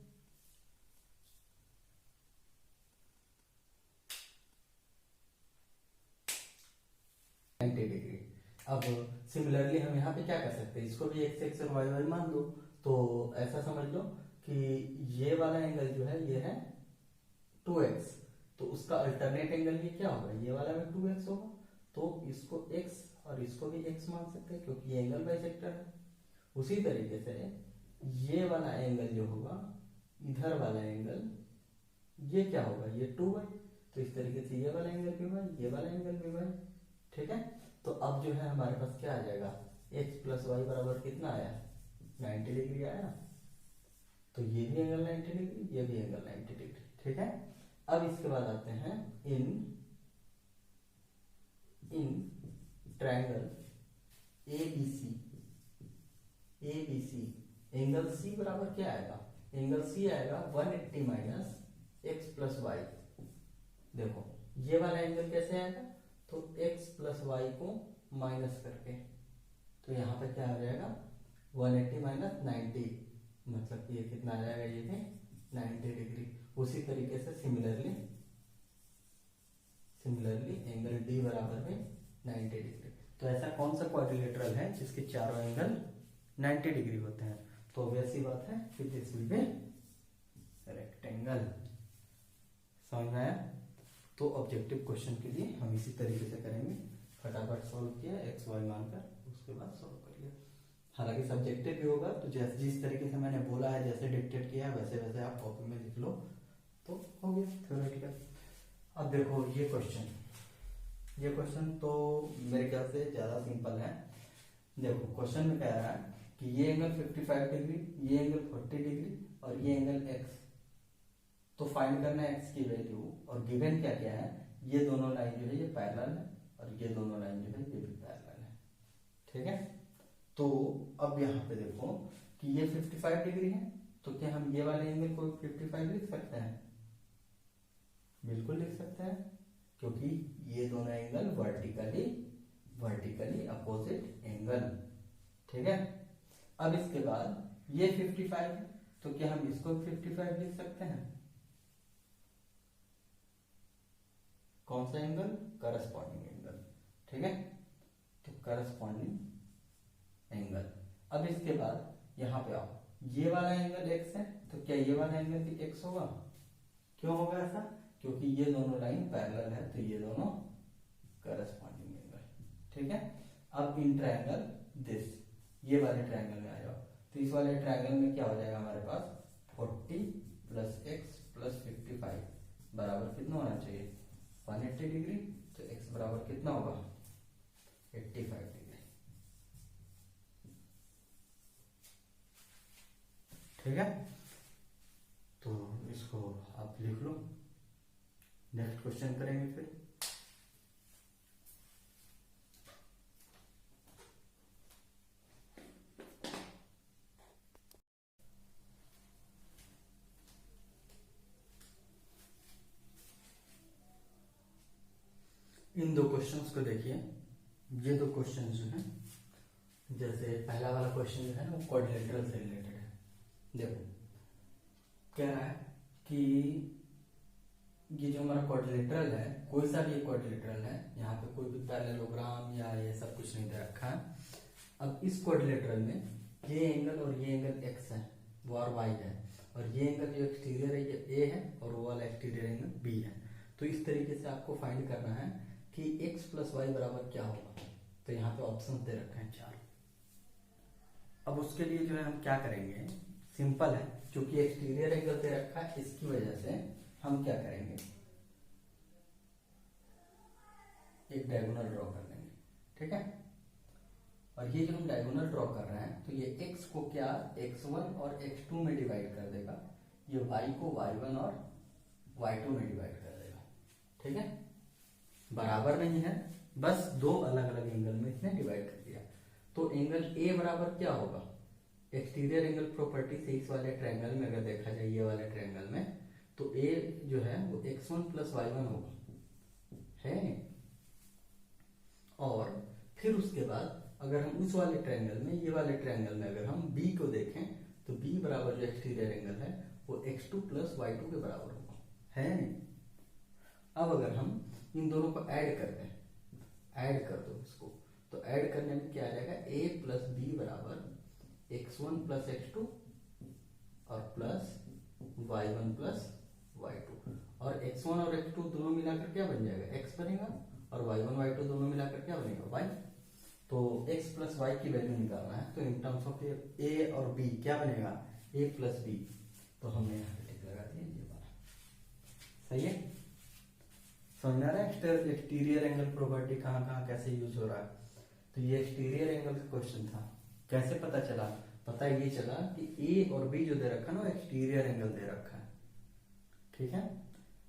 Speaker 1: डिग्री। अब सिमिलरली हम यहाँ पे क्या कर सकते हैं, इसको भी x x और y y मान लो, तो ऐसा समझ लो कि ये वाला एंगल जो है ये है 2x, तो उसका अल्टरनेट एंगल ये क्या होगा, ये वाला भी 2x होगा, तो इसको x और इसको भी x मान सकते हैं क्योंकि ये एंगल बाइसेक्टर है। उसी तरीके से ये वाला एंगल जो होगा, इधर वाला एंगल ये क्या होगा, ये 2y, तो इस तरीके से ये वाला एंगल भी y, ये वाला एंगल भी y, ठीक है। तो अब जो है हमारे पास क्या आ जाएगा, x प्लस वाई बराबर कितना आया, 90 डिग्री आया, तो ये भी एंगल 90 डिग्री, ये भी एंगल 90 डिग्री, ठीक है। अब इसके बाद आते हैं in triangle ABC angle C बराबर क्या आएगा, एंगल C आएगा 180 माइनस एक्स प्लस वाई। देखो ये वाला एंगल कैसे आएगा, तो x प्लस वाई को माइनस करके, तो यहाँ पे क्या आ जाएगा 180 माइनस 90, मतलब कि ये कितना आ जाएगा, ये भी 90 डिग्री। उसी तरीके से सिमिलरली एंगल D बराबर में 90 डिग्री। तो ऐसा कौन सा क्वाड्रिलेटरल है जिसके चारों एंगल 90 डिग्री होते हैं, तो वैसी बात है कि दिस विल बी रेक्टेंगल। समझ में आया। तो ऑब्जेक्टिव क्वेश्चन के लिए हम इसी तरीके से करेंगे, फटाफट सॉल्व किया x y मानकर, उसके बाद सॉल्व कर लिया। हालांकि सब्जेक्टिव भी होगा, तो जैसे जिस तरीके से मैंने बोला है, जैसे डिक्टेट किया है, वैसे वैसे आप कॉपी में लिख लो तो हो गया थ्योरेटिकल। अब देखो ये क्वेश्चन तो मेरे ख्याल से ज्यादा सिंपल है। देखो क्वेश्चन में कह रहा है कि ये एंगल 55 डिग्री, ये एंगल 40 डिग्री और ये एंगल x, तो फाइंड करना है x की वैल्यू, और गिवन क्या क्या है, ये दोनों लाइन जो है ये पैरेलल है, और ये दोनों लाइन जो है ये भी पैरेलल है, ठीक है। तो अब यहाँ पे देखो कि ये 55 डिग्री है, तो क्या हम ये वाले एंगल को 55 लिख सकते हैं, बिल्कुल लिख सकते हैं, क्योंकि ये दोनों एंगल वर्टिकली अपोजिट एंगल, ठीक है। अब इसके बाद ये 55 है, तो क्या हम इसको 55 लिख सकते हैं, कौन सा एंगल, करस्पॉन्डिंग एंगल, ठीक है। तो करस्पॉन्डिंग एंगल। अब इसके बाद यहाँ पे आओ, ये वाला एंगल x है, तो क्या ये वाला एंगल भी x होगा, क्यों होगा ऐसा, क्योंकि ये दोनों लाइन पैरेलल है, तो ये दोनों करस्पॉन्डिंग एंगल, ठीक है। अब इन ट्रायंगल दिस, ये वाले ट्रायंगल में आ जाओ, तो इस वाले ट्रायंगल में क्या हो जाएगा हमारे पास 40 प्लस एक्स प्लस 55 बराबर कितना होना चाहिए 180 डिग्री, तो x बराबर कितना होगा 85 डिग्री, ठीक है। तो इसको आप लिख लो, नेक्स्ट क्वेश्चन करेंगे फिर। इन दो क्वेश्चंस को देखिए, ये दो क्वेश्चन जो हैं, जैसे पहला वाला क्वेश्चन जो है वो क्वाड्रिलेटरल से रिलेटेड है। देखो कह रहा है कि ये जो हमारा क्वाड्रिलेटरल है, कोई सा भी क्वाड्रिलेटरल है, यहाँ पे कोई भी पैरेललोग्राम या ये सब कुछ नहीं दे रखा है। अब इस क्वाड्रिलेटरल में ये एंगल और ये एंगल एक्स है, वो और वाई है, और ये एंगल जो एक्सटीरियर है ये ए है, और वो वाला एक्सटीरियर एंगल बी है। तो इस तरीके से आपको फाइंड करना है कि एक्स प्लस वाई बराबर क्या होगा। तो यहाँ पे ऑप्शन दे रखे हैं 4। अब उसके लिए जो है हम क्या करेंगे, सिंपल है, क्योंकि एक्सटीरियर एंगल दे रखा है, इसकी वजह से हम क्या करेंगे, एक डायगोनल ड्रॉ कर लेंगे, ठीक है। और ये जो हम डायगोनल ड्रॉ कर रहे हैं, तो ये x को क्या x1 और x2 में डिवाइड कर देगा, ये y को y1 और y2 में डिवाइड कर देगा, ठीक है। बराबर नहीं है, बस दो अलग अलग एंगल में इसने डिवाइड कर दिया। तो एंगल A बराबर क्या होगा, एक्सटीरियर एंगल प्रॉपर्टी से इस वाले ट्रायंगल में अगर देखा जाए, ये वाले ट्रायंगल में, तो A जो है वो x1 प्लस y1 होगा, है। और फिर उसके बाद अगर हम उस वाले ट्रायंगल में, ये वाले ट्रायंगल में अगर हम B को देखें, तो B बराबर जो एक्सटीरियर एंगल है वो x2 प्लस y2 के बराबर होगा, है। अब अगर हम इन दोनों को ऐड कर दें, ऐड कर दो इसको, तो ऐड करने में क्या आ जाएगा, a प्लस बी बराबर x1 प्लस x2 और प्लस y1 प्लस y2, और x1 और x2 दोनों मिलाकर क्या बन जाएगा, x बनेगा, और y1 y2 दोनों मिलाकर क्या बनेगा, y। तो x प्लस y की वैल्यू निकालना है, तो इन टर्म्स ऑफ a और b क्या बनेगा, a प्लस b। तो हमने यहाँ पे टिक लगा दिया, ये वाला सही है। समझ में आ रहा है एक्सटीरियर एंगल प्रॉपर्टी कहाँ कहाँ कैसे यूज हो रहा है। तो ये एक्सटीरियर एंगल का क्वेश्चन था। कैसे पता चला, पता ये चला कि a और b जो दे रखा है ना, एक्सटीरियर एंगल दे रखा है, ठीक है।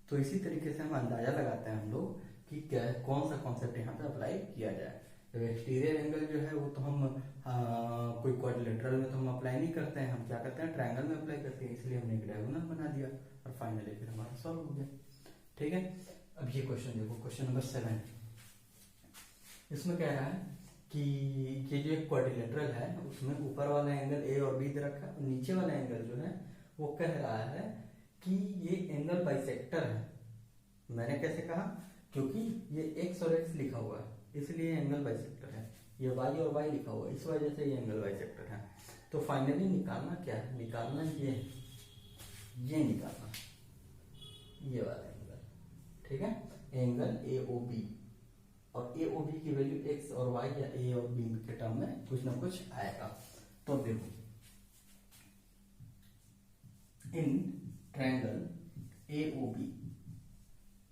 Speaker 1: तो इसी तरीके से हम अंदाजा लगाते हैं हम लोग कि क्या कौन सा कॉन्सेप्ट यहाँ पे अप्लाई किया जाए। तो एक्सटीरियर एंगल जो है वो तो हम कोई क्वाड्रिलेटरल में तो हम अप्लाई नहीं करते हैं, हम क्या करते हैं ट्रायंगल में अप्लाई करते हैं, इसलिए हमने एक डायगोनल बना दिया और फाइनली फिर हमारा सॉल्व हो गया, ठीक है। अब ये क्वेश्चन देखो, क्वेश्चन नंबर 7, इसमें कह रहा है कि ये जो एक क्वाड्रिलेटरल है उसमें ऊपर वाला एंगल ए और बी दे रखा है, और नीचे वाला एंगल जो है वो कह रहा है कि ये एंगल बाइसेक्टर है। मैंने कैसे कहा, क्योंकि ये x और x लिखा हुआ है इसलिए एंगल बाइसेक्टर है, ये y और y लिखा हुआ है इस वजह से ये एंगल बाइसेक्टर है। तो फाइनली निकालना क्या है, निकालना ये निकालना ये वाला एंगल, ठीक है, एंगल AOB। और AOB की वैल्यू x और y या a और b के टर्म में कुछ ना कुछ आएगा। तो देखो, इन ट्रायंगल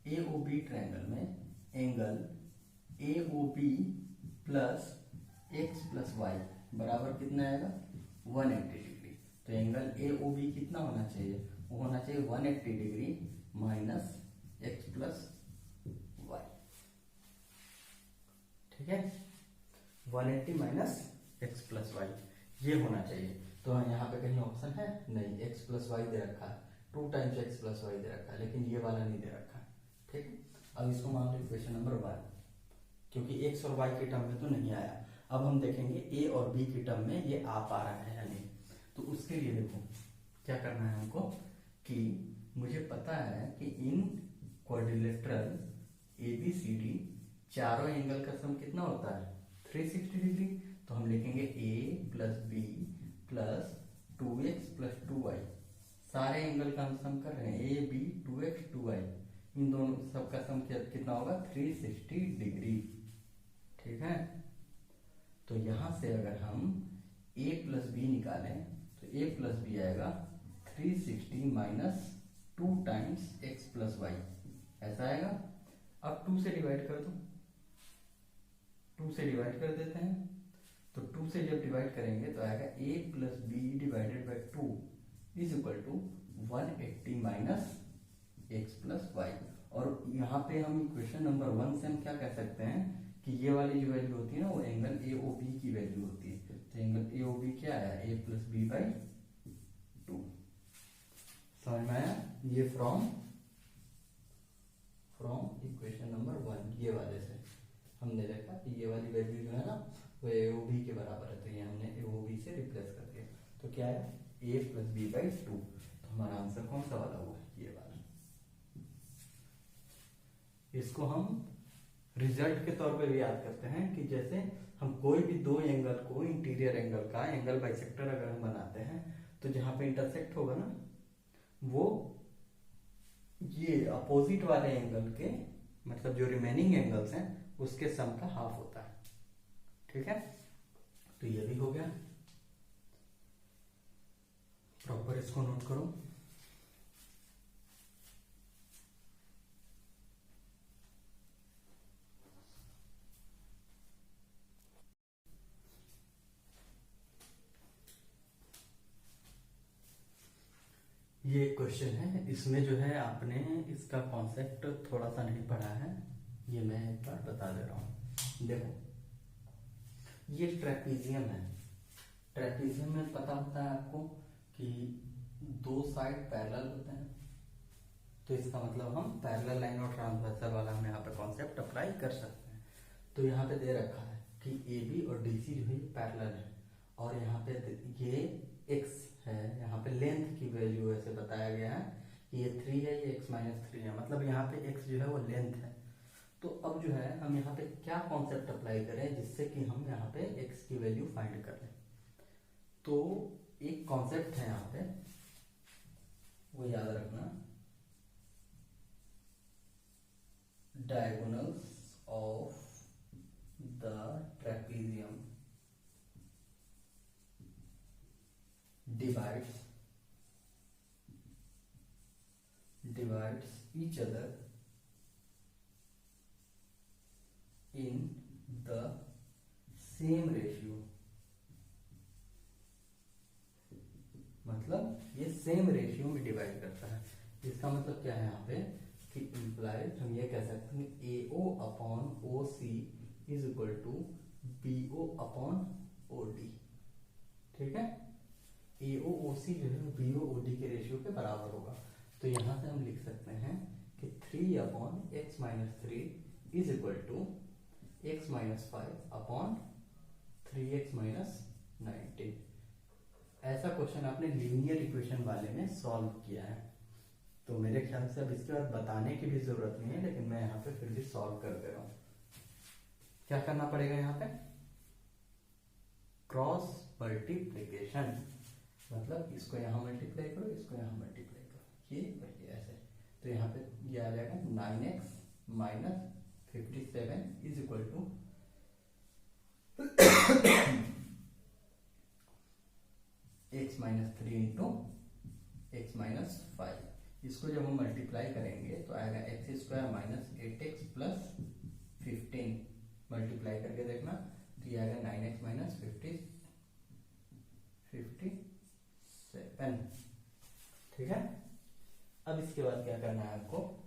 Speaker 1: AOB ट्रायंगल में angle AOB plus x plus y बराबर कितना आएगा, 180 डिग्री। तो एंगल AOB कितना होना चाहिए, वो होना चाहिए 180 degree minus x plus y, ठीक है, 180 माइनस x प्लस y ये होना चाहिए। तो यहाँ पे कहीं ऑप्शन है नहीं, x प्लस वाई दे रखा है, 2 times x plus why they रखा है, लेकिन ये वाला नहीं दे रखा है, ठीक है। अब इसको मान लो इक्वेशन नंबर 1, क्योंकि x और y के टर्म में तो नहीं आया। अब हम देखेंगे a और b के टर्म में ये आ पा रहा है या नहीं। तो उसके लिए देखो क्या करना है हमको, कि मुझे पता है कि इन क्वाड्रिलेटरल ABCD चारों एंगल का सम कितना होता है, 360 डिग्री। तो हम लिखेंगे a plus B plus 2x plus 2y, सारे एंगल का हम सम कर रहे हैं, a b 2x 2y, इन दोनों सबका सम कितना होगा, 360 डिग्री, ठीक है। तो यहां से अगर हम a प्लस बी निकालें तो a प्लस बी आएगा 360 minus 2 times x plus y, ऐसा आएगा। अब 2 से डिवाइड कर दो, 2 से डिवाइड कर देते हैं, तो 2 से जब डिवाइड करेंगे तो आएगा a plus B divided by 2 is equal to 180 minus x plus y. और यहाँ पे हम इक्वेशन नंबर 1 से हम क्या कह सकते हैं कि ये वाली जो वैल्यू होती है ना, वो एंगल AOB की वैल्यू होती है। तो एंगल AOB क्या आया, a प्लस बी बाई 2। समझ में आया, ये फ्रॉम इक्वेशन नंबर 1 ये वाले से हमने देखा कि ये वाली वैल्यू जो है ना वो AOB के बराबर है, तो ये हमने AOB से रिप्लेस कर दिया। तो क्या है, a प्लस बी बाई 2। तो हमारा आंसर कौन सा वाला हुआ, ये वाला। इसको हम रिजल्ट के तौर पे भी याद करते हैं कि जैसे हम कोई भी दो एंगल को इंटीरियर एंगल का एंगल बाइसेक्टर अगर हम बनाते हैं तो जहां पे इंटरसेक्ट होगा ना वो ये अपोजिट वाले एंगल के मतलब जो रिमेनिंग एंगल्स हैं उसके सम का हाफ होता है। ठीक है, तो ये भी हो गया। प्रॉपर इसको नोट करो। ये क्वेश्चन है, इसमें जो है आपने इसका कॉन्सेप्ट थोड़ा सा नहीं पढ़ा है, ये मैं एक बार बता दे रहा हूँ। देखो ये ट्रेपीजियम है। ट्रेपीजियम में पता होता है आपको कि दो साइड पैरेलल होते हैं, तो इसका मतलब हम पैरेलल लाइन और ट्रांसवर्सल वाला हम यहाँ पे कॉन्सेप्ट अप्लाई कर सकते हैं। तो यहाँ पे दे रखा है कि ए बी और डी सी जो है ये पैरेलल है और यहाँ पे ये एक्स है, यहाँ पे लेंथ की वैल्यू ऐसे बताया गया है कि ये 3 है, ये x माइनस 3 है, मतलब यहाँ पे x जो है वो लेंथ है। तो अब जो है हम यहाँ पे क्या कॉन्सेप्ट अप्लाई करें जिससे कि हम यहाँ पे x की वैल्यू फाइंड कर लें। तो एक कॉन्सेप्ट है यहाँ पे, वो याद रखना, diagonals of the trapezium divides each other in the same ratio। मतलब ये सेम रेशियो में डिवाइड करता है। इसका मतलब क्या है यहाँ पे कि इम्प्लाइड हम ये कह सकते हैं AO upon OC is equal to BO upon OD। ठीक है, AOOC जो है BOOD के रेशियो के बराबर होगा। तो यहाँ से हम लिख सकते हैं कि 3 upon x minus 3 is equal to x minus 5 upon 3x minus 19। ऐसा क्वेश्चन आपने लीनियर इक्वेशन वाले में सॉल्व किया है, तो मेरे ख्याल से अब इसके बाद बताने की भी जरूरत नहीं है, लेकिन मैं यहाँ पे फिर भी सॉल्व कर दे रहा हूँ। क्या करना पड़ेगा यहाँ पे, क्रॉस मल्टीप्लीकेशन, मतलब इसको यहाँ मल्टीप्लाई करो, इसको यहाँ मल्टीप्लाई करो, ये वही ऐसे। तो यहाँ पे ये आ जाएगा 9x minus 57 is equal to x minus 3 into x minus 5। इसको जब हम मल्टीप्लाई करेंगे तो आएगा x square minus 8x plus 15, multiply करके देखना तो ये आएगा 9x माइनस 57। ठीक है, अब इसके बाद क्या करना है आपको,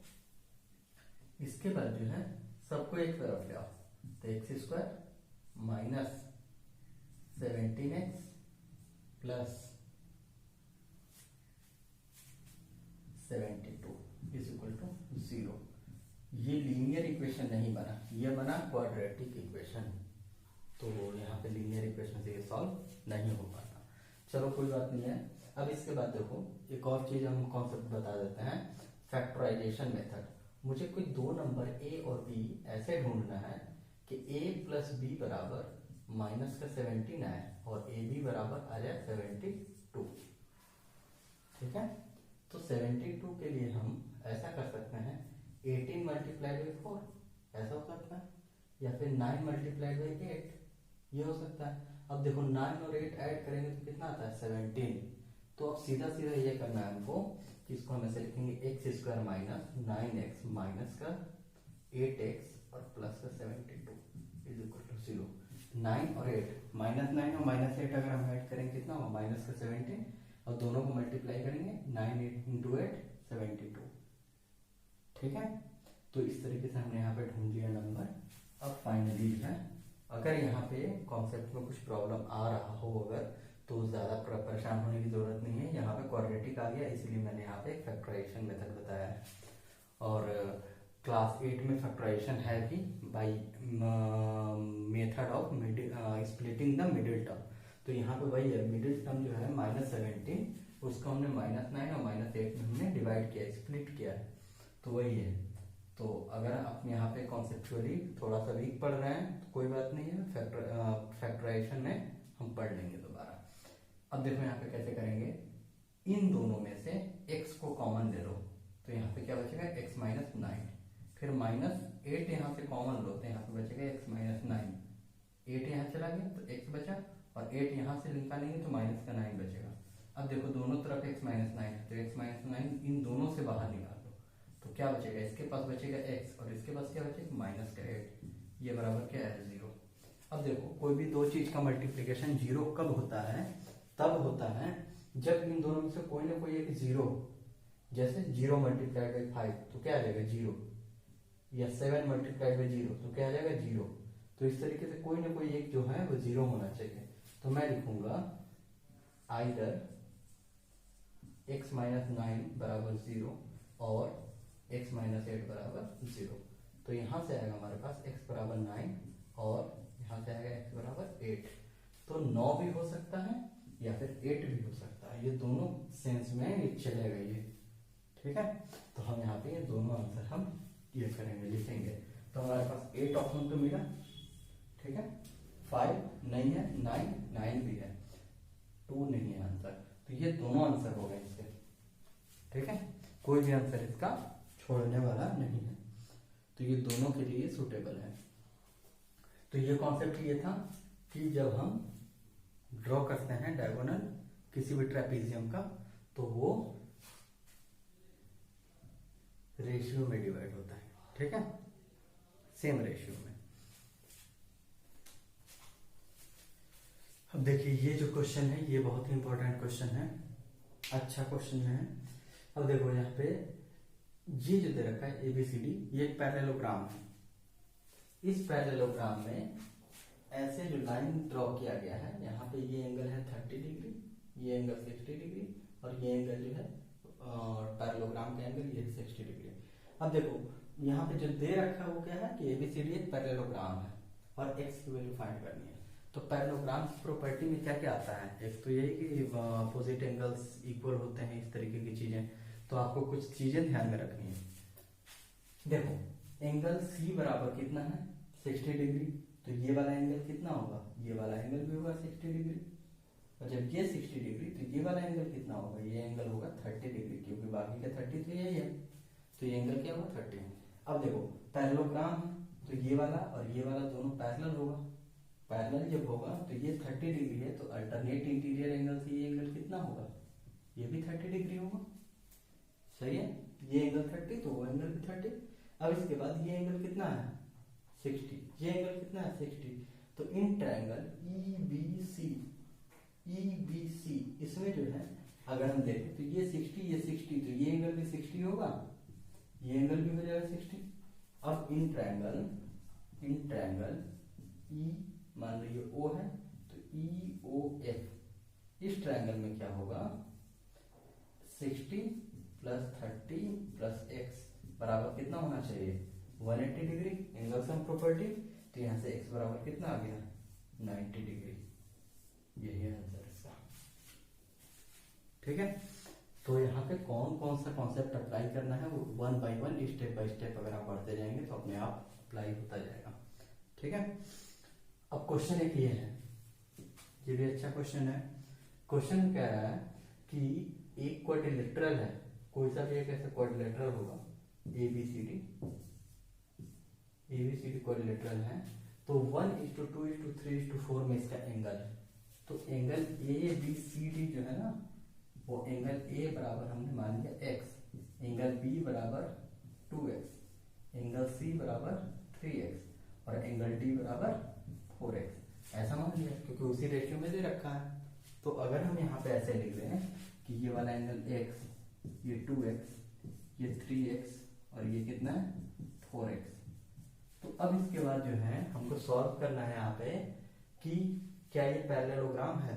Speaker 1: इसके बाद जो है सबको एक तरफ ले आओ, तो x square minus 17x plus 72 is equal to 0। ये लीनियर इक्वेशन नहीं बना, ये बना क्वाड्रेटिक इक्वेशन, तो यहाँ पे लीनियर इक्वेशन से ये सॉल्व नहीं हो पाता। चलो कोई बात नहीं है। अब इसके बाद देखो एक और चीज हम कॉन्सेप्ट बता देते हैं, फैक्टराइजेशन मेथड। मुझे कोई दो नंबर a और b ऐसे ढूंढना है कि a प्लस बी बराबर माइनस का 17 आए और ए बी बराबर आ जाए 72। ठीक है, तो 72 के लिए हम ऐसा कर सकते हैं 18 मल्टीप्लाइड बाई 4 ऐसा हो सकता है, या फिर 9 मल्टीप्लाइड बाई 8 ये हो सकता है। अब देखो 9 और 8 ऐड करेंगे तो कितना आता है 17। तो अब सीधा सीधा ये करना है हमको कि इसको हम ऐसे लिखेंगे x square minus 9x minus का 8x और प्लस का 72 इज इक्वल टू 0। 9 और 8 माइनस 9 और माइनस 8 अगर हम ऐड करेंगे कितना होगा माइनस का 17, और दोनों को मल्टीप्लाई करेंगे 9 इंटू 8 72। ठीक है, तो इस तरीके से हमने यहाँ पे ढूंढ लिया नंबर। अब फाइनली है अगर यहाँ पे कॉन्सेप्ट में कुछ प्रॉब्लम आ रहा हो अगर, तो ज़्यादा परेशान होने की ज़रूरत नहीं है। यहाँ पे क्वाड्रेटिक आ गया इसलिए मैंने यहाँ पे फैक्टराइजेशन मेथड बताया है, और क्लास 8 में फैक्टराइजेशन है भी by method of splitting the middle term. तो यहाँ पे वही है, मिडिल टर्म जो है माइनस 17 उसको हमने माइनस 9 और माइनस 8 में हमने डिवाइड किया, स्प्लिट किया है, तो वही है। तो अगर आप यहाँ पे कॉन्सेप्चुअली थोड़ा सा वीक पढ़ रहे हैं तो कोई बात नहीं है, फैक्टराइजेशन में हम पढ़ लेंगे दोबारा। अब देखो यहाँ पे कैसे करेंगे, इन दोनों में से x को कॉमन ले लो तो यहाँ पे क्या बचेगा x माइनस 9, फिर -8 यहाँ से कॉमन लो तो यहाँ पे बचेगा x माइनस 9, 8 यहाँ चला गया तो x बचा, और 8 यहाँ से निकालेंगे तो माइनस का 9 बचेगा। अब देखो दोनों तरफ x माइनस 9 है तो x माइनस 9 इन दोनों से बाहर निकाल लो तो क्या बचेगा, इसके पास बचेगा x और इसके पास क्या बचेगा माइनस का 8, ये बराबर क्या है 0। अब देखो कोई भी दो चीज का मल्टीप्लीकेशन 0 कब होता है, तब होता है जब इन दोनों में से कोई ना कोई एक 0, जैसे 0 मल्टीप्लाइड बाई 5 तो क्या आ जाएगा 0, या 7 मल्टीप्लाइड बाई 0 तो क्या आ जाएगा 0। तो इस तरीके से कोई ना कोई एक जो है वो 0 होना चाहिए। तो मैं लिखूंगा आइदर x माइनस 9 बराबर 0 और x माइनस 8 बराबर 0। तो यहाँ से आएगा हमारे पास x बराबर 9 और यहाँ से आएगा x बराबर 8। तो 9 भी हो सकता है या फिर 8 भी हो सकता है, ये दोनों सेंस में ये चलेगा ये, ठीक है। तो हम यहाँ पे ये दोनों आंसर हम ये करेंगे, लिखेंगे। तो हमारे पास 8 ऑप्शन तो मिला, ठीक है। 5 नहीं है, 9 भी है, 2 नहीं है आंसर। तो ये दोनों आंसर हो गए इसके, ठीक है। कोई भी आंसर इसका छोड़ने वाला नहीं है, तो ये दोनों के लिए सुटेबल है। तो ये कॉन्सेप्ट ये था कि जब हम ड्रॉ करते हैं डायगोनल किसी भी ट्रेपीजियम का तो वो रेशियो में डिवाइड होता है, ठीक है, सेम रेशियो में। अब देखिए ये जो क्वेश्चन है ये बहुत ही इंपॉर्टेंट क्वेश्चन है, अच्छा क्वेश्चन है। अब देखो यहाँ पे ये जो दे रखा है ABCD, ये एक पैरेललोग्राम है। इस पैरेललोग्राम में ऐसे जो लाइन ड्रॉ किया गया है, यहाँ पे ये एंगल है 30 डिग्री, ये एंगल 60 डिग्री, और ये एंगल जो है पैरेललोग्राम का एंगल ये 60 डिग्री। अब देखो यहाँ पे जो दे रखा है वो क्या है कि ABCD एक पैरेललोग्राम है और x की वैल्यू फाइंड करनी है। तो पैरेललोग्राम की प्रॉपर्टी में क्या क्या आता है, एक तो यही कि अपोजिट एंगल्स इक्वल होते हैं, इस तरीके की चीजें। तो आपको कुछ चीजें ध्यान में रखनी है। देखो एंगल C बराबर कितना है 60 डिग्री, तो ये वाला एंगल कितना होगा, ये वाला एंगल भी होगा 60 डिग्री, और जब ये 60 डिग्री तो ये वाला एंगल कितना होगा, ये एंगल होगा 30 डिग्री, क्योंकि बाकी का 30 तो यही है, तो ये एंगल क्या होगा 30। अब देखो पैरेललोग्राम है तो ये वाला और ये वाला दोनों पैरेलल होगा, पैरेलल जब होगा तो ये 30 डिग्री है, तो अल्टरनेट इंटीरियर एंगल से ये एंगल कितना होगा, ये भी 30 डिग्री होगा, सही है। ये एंगल 30 तो वो एंगल भी 30। अब इसके बाद ये एंगल कितना है 60, ये एंगल कितना है 60। तो इन ट्रायंगल EBC इसमें जो है अगर हम देखें तो ये 60 ये 60, तो ये एंगल भी 60 होगा, ये एंगल भी हो जाएगा 60। अब इन ट्रायंगल E मान लो ये O है तो EOF, इस ट्रायंगल में क्या होगा 60 प्लस 30 प्लस x बराबर कितना होना चाहिए 180 डिग्री, एंगल सम प्रॉपर्टी। तो यहाँ से x बराबर कितना आ गया 90 डिग्री, यही आंसर इसका, ठीक है। तो यहाँ पे कौन कौन सा कॉन्सेप्ट अप्लाई करना है वो 1 बाय 1 स्टेप बाय स्टेप अगर आप बढ़ते जाएंगे तो अपने आप अप्लाई होता जाएगा, ठीक है। अब क्वेश्चन एक ये है, ये भी अच्छा क्वेश्चन है। क्वेश्चन कह रहा है कि एक क्वाड्रिलेटरल है, कोई सा भी एक ऐसा क्वाड्रिलेटरल होगा ABCD क्वाड्रिलेटरल है, तो 1:2:3:4 में इसका एंगल है। तो एंगल ABCD जो है ना वो एंगल A बराबर हमने मान लिया x, एंगल B बराबर 2x, एंगल C बराबर 3x और एंगल D बराबर 4x, ऐसा मान लिया क्योंकि उसी रेशियो में दे रखा है। तो अगर हम यहाँ पे ऐसे लिख रहे हैं कि ये वाला एंगल x, ये 2x, ये 3x और ये कितना है 4x। तो अब इसके बाद जो है हमको सॉल्व करना है यहाँ पे कि क्या ये पैरेललोग्राम है।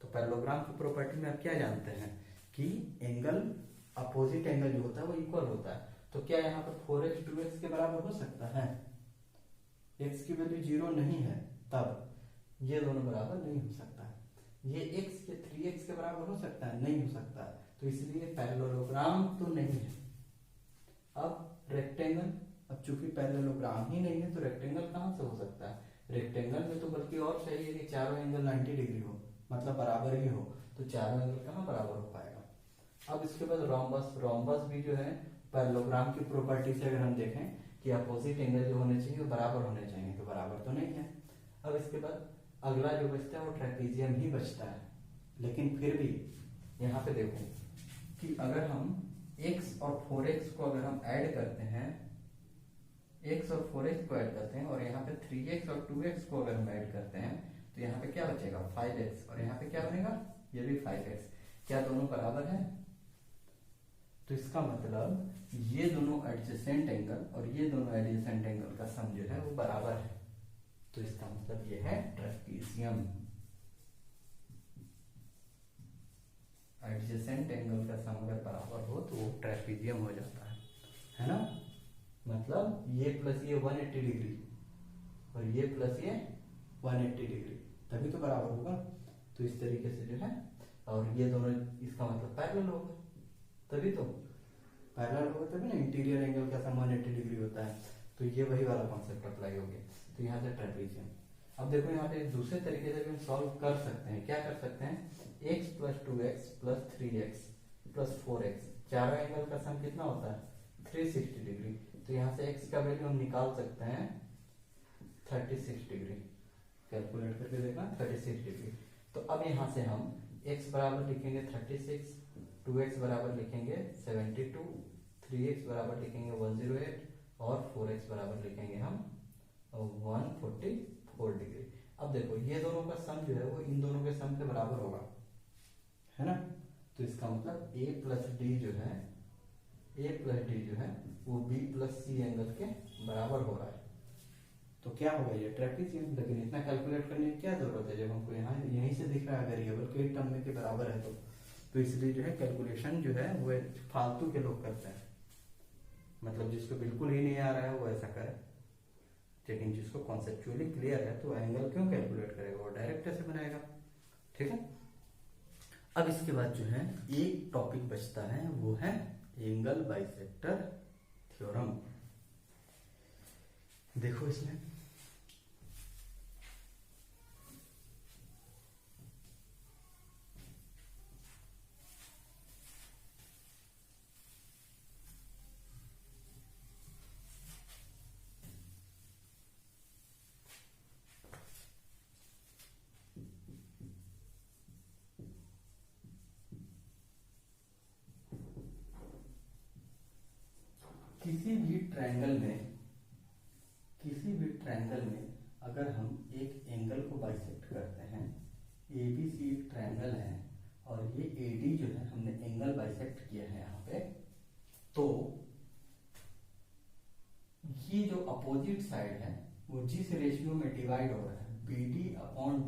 Speaker 1: तो पैरेललोग्राम की प्रॉपर्टी में आप क्या जानते हैं कि एंगल अपोजिट एंगल जो होता है वो इक्वल होता है। तो क्या यहाँ पर 4x 2x के बराबर हो सकता है, x की वैल्यू 0 नहीं है तब ये दोनों बराबर नहीं हो सकता है। ये x के 3x के बराबर हो सकता है, नहीं हो सकता, तो इसलिए पैरेललोग्राम तो नहीं है। अब रेक्टेंगल। अब चूंकि पैरेललोग्राम ही नहीं है तो रेक्टेंगल कहाँ से हो सकता है? रेक्टेंगल में तो बल्कि और चाहिए कि चारों एंगल 90 डिग्री हो, मतलब बराबर ही हो, तो चारों एंगल कहाँ बराबर हो पाएगा। अब इसके बाद रोम्बस। रोम्बस भी जो है पैरेललोग्राम की प्रॉपर्टी से अगर हम देखें कि अपोजिट एंगल जो होने चाहिए वो बराबर होने चाहिए, तो बराबर तो नहीं है। अब इसके बाद अगला जो बचता है वो ट्रेपीजियम ही बचता है। लेकिन फिर भी यहाँ पे देखो कि अगर हम x और 4x को अगर हम ऐड करते हैं, x और 4x को ऐड करते हैं और यहाँ पे 3x और 2x को अगर हम ऐड करते हैं तो यहाँ पे क्या बचेगा? 5x। और यहाँ पे क्या बनेगा? ये भी 5x। क्या दोनों बराबर है? तो इसका मतलब ये दोनों एडजेसेंट एंगल और ये दोनों एडजेसेंट एंगल का सम जो है वो बराबर है। तो इसका मतलब ये है ट्रेपीजियम। एडजेसेंट एंगल का सम अगर बराबर हो तो वो ट्रेपीजियम हो जाता है ना। मतलब ये प्लस ये 180 डिग्री और ये प्लस ये 180 डिग्री, तभी तो बराबर होगा। तो इस तरीके से जो है, और ये दोनों इसका मतलब पैरेलल होगा, तभी तो पैरेलल होगा, तभी ना इंटीरियर एंगल का सम 180 डिग्री होता है। तो ये वही वाला कॉन्सेप्ट अप्लाई हो गया। तो यहाँ से ट्रेपीजियम। अब देखो यहाँ पे दूसरे तरीके से भी हम सॉल्व कर सकते हैं। क्या कर सकते हैं? x plus 2x plus 3x plus 4x, चारों एंगल का सम कितना होता है? 360 डिग्री। तो यहाँ से x का वैल्यू हम निकाल सकते हैं 36 डिग्री। कैलकुलेट करके देखना 36 डिग्री। तो अब यहाँ से हम x बराबर लिखेंगे 36, 2x बराबर लिखेंगे 72, 3x बराबर लिखेंगे 108 और 4x बराबर लिखेंगे हम 144 डिग्री। अब देखो ये दोनों का सम जो है वो इन दोनों के सम के बराबर होगा, है ना। तो इसका मतलब a प्लस डी जो है, a प्लस डी जो है वो b प्लस सी एंगल के बराबर हो रहा है। तो क्या होगा? ये ट्रेपीजियम। लेकिन इतना कैलकुलेट करने की क्या जरूरत है जब हमको यहाँ यहीं से दिख रहा है वेरिएबल के टर्म में के बराबर है तो इसलिए जो है कैलकुलेशन जो है वो फालतू के लोग करते हैं। मतलब जिसको बिल्कुल ही नहीं आ रहा है वो ऐसा करे, लेकिन जिसको कॉन्सेप्चुअली क्लियर है तो एंगल क्यों कैलकुलेट करेगा, वो डायरेक्ट ऐसे बनाएगा। ठीक है। अब इसके बाद जो है एक टॉपिक बचता है, वो है एंगल बाइसेक्टर थ्योरम। देखो इसमें किसी भी ट्रायंगल में अगर हम एक एंगल को बाइसेक्ट करते हैं, ABC एक ट्रायंगल है और ये AD जो है हमने एंगल बाइसेक्ट किया है यहाँ पे, तो ये जो अपोजिट साइड है वो जिस रेशियो में डिवाइड हो रहा है BD अपॉन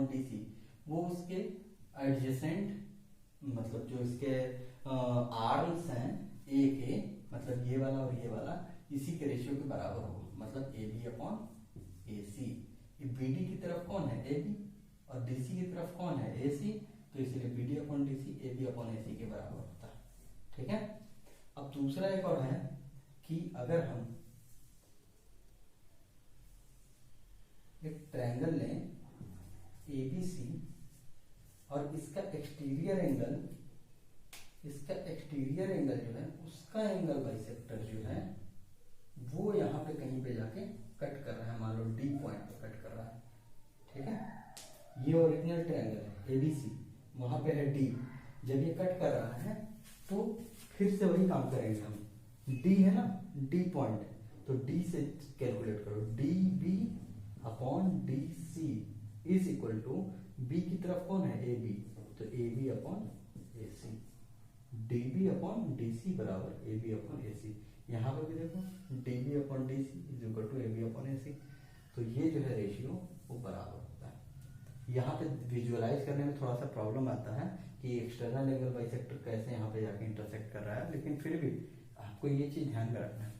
Speaker 1: DC, वो उसके एडजेसेंट, मतलब जो इसके आर्म्स हैं A के, मतलब ये वाला और ये वाला, इसी के रेशियो के बराबर होगा। मतलब AB अपॉन AC। BD की तरफ कौन है? AB, और DC की तरफ कौन है? AC। तो इसलिए BD upon DC AB upon AC के बराबर होता है। ठीक है। अब दूसरा एक और है कि अगर हम एक ट्रायंगल लें ABC और इसका एक्सटीरियर एंगल जो है उसका एंगल बाइसेक्टर जो है वो यहाँ पे कहीं पे जाके कट कर रहा है, मान लो D पॉइंट पे कट कर रहा है। ठीक है। ये ओरिजिनल ट्रायंगल है ABC, वहां पे है D। जब ये कट कर रहा है तो फिर से वही काम करेंगे हम। D है ना, D पॉइंट, तो D से कैलकुलेट करो, DB upon DC is equal to B की तरफ कौन है? AB, तो AB upon AC। DB upon DC बराबर AB अपॉन AC। यहाँ पर भी देखो DB upon DC is equal to AB upon AC। तो ये जो है रेशियो वो बराबर होता है। यहाँ पे विजुअलाइज करने में थोड़ा सा प्रॉब्लम आता है कि एक्सटर्नल एंगल बाइसेक्टर कैसे यहाँ पे जाके इंटरसेक्ट कर रहा है, लेकिन फिर भी आपको ये चीज ध्यान में रखना है।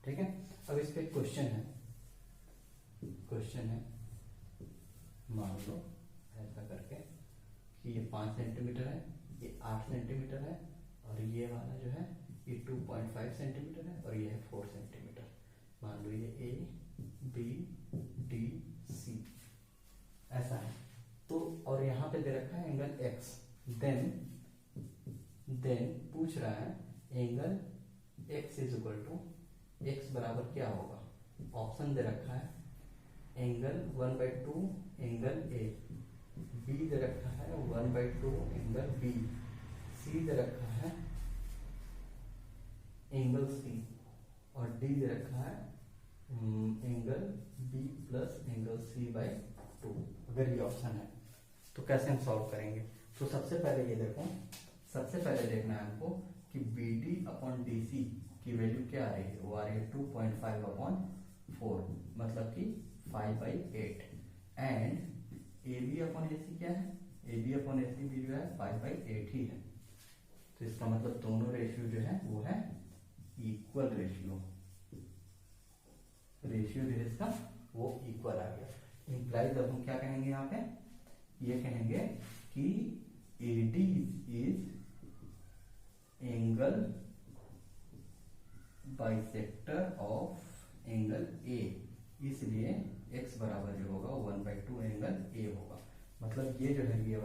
Speaker 1: ठीक है। अब इस पे क्वेश्चन है, मान लो ऐसा करके कि ये 5 सेंटीमीटर है, ये 8 सेंटीमीटर है और ये वाला जो है ये 2.5 सेंटीमीटर है और ये है 4 सेंटीमीटर। मान लो ये ए बी डी सी ऐसा है। तो और यहाँ पे दे रखा है एंगल एक्स। देन पूछ रहा है angle x is equal to, x बराबर क्या होगा। ऑप्शन दे रखा है एंगल 1/2 एंगल ए, बी दे रखा है 1/2 एंगल बी, सी दे रखा है एंगल सी, और डी दे रखा है angle B plus angle C by 2। अगर ये ऑप्शन है तो कैसे हम सॉल्व करेंगे। तो सबसे पहले ये देखो, सबसे पहले देखना है हमको कि B D upon D C की वैल्यू क्या आ रही है। वो आ रही है 2.5/4, मतलब कि 5/8। एंड ए बी अपॉन ए सी क्या है, ए बी अपॉन ए सी भी जो है 5/8 ही है। तो इसका मतलब दोनों रेशियो जो है वो है इक्वल रेशियो। रेशियो जो है इसका वो इक्वल आ गया। इंप्लाइज अब हम क्या कहेंगे यहाँ पे, ये कहेंगे कि AD is angle bisector of angle A, इसलिए x बराबर जो होगा 1/2 एंगल A होगा। मतलब ये जो है ये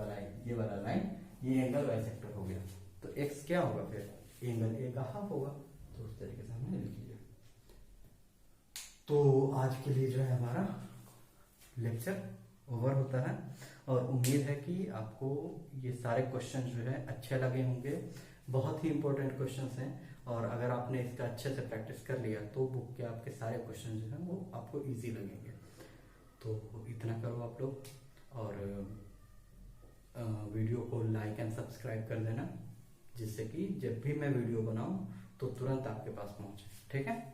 Speaker 1: वाला लाइन ये एंगल बाइसेक्टर हो गया। तो x क्या होगा फिर, एंगल A का हाफ होगा। तो उस तरीके से हमने लिख लिया। तो आज के लिए जो है हमारा लेक्चर ओवर होता है और उम्मीद है कि आपको ये सारे क्वेश्चन जो है अच्छे लगे होंगे। बहुत ही इंपॉर्टेंट क्वेश्चंस हैं और अगर आपने इसका अच्छे से प्रैक्टिस कर लिया तो बुक के आपके सारे क्वेश्चन जो हैं वो आपको इजी लगेंगे। तो इतना करो आप लोग और वीडियो को लाइक एंड सब्सक्राइब कर देना, जिससे कि जब भी मैं वीडियो बनाऊं तो तुरंत आपके पास पहुंचे। ठीक है।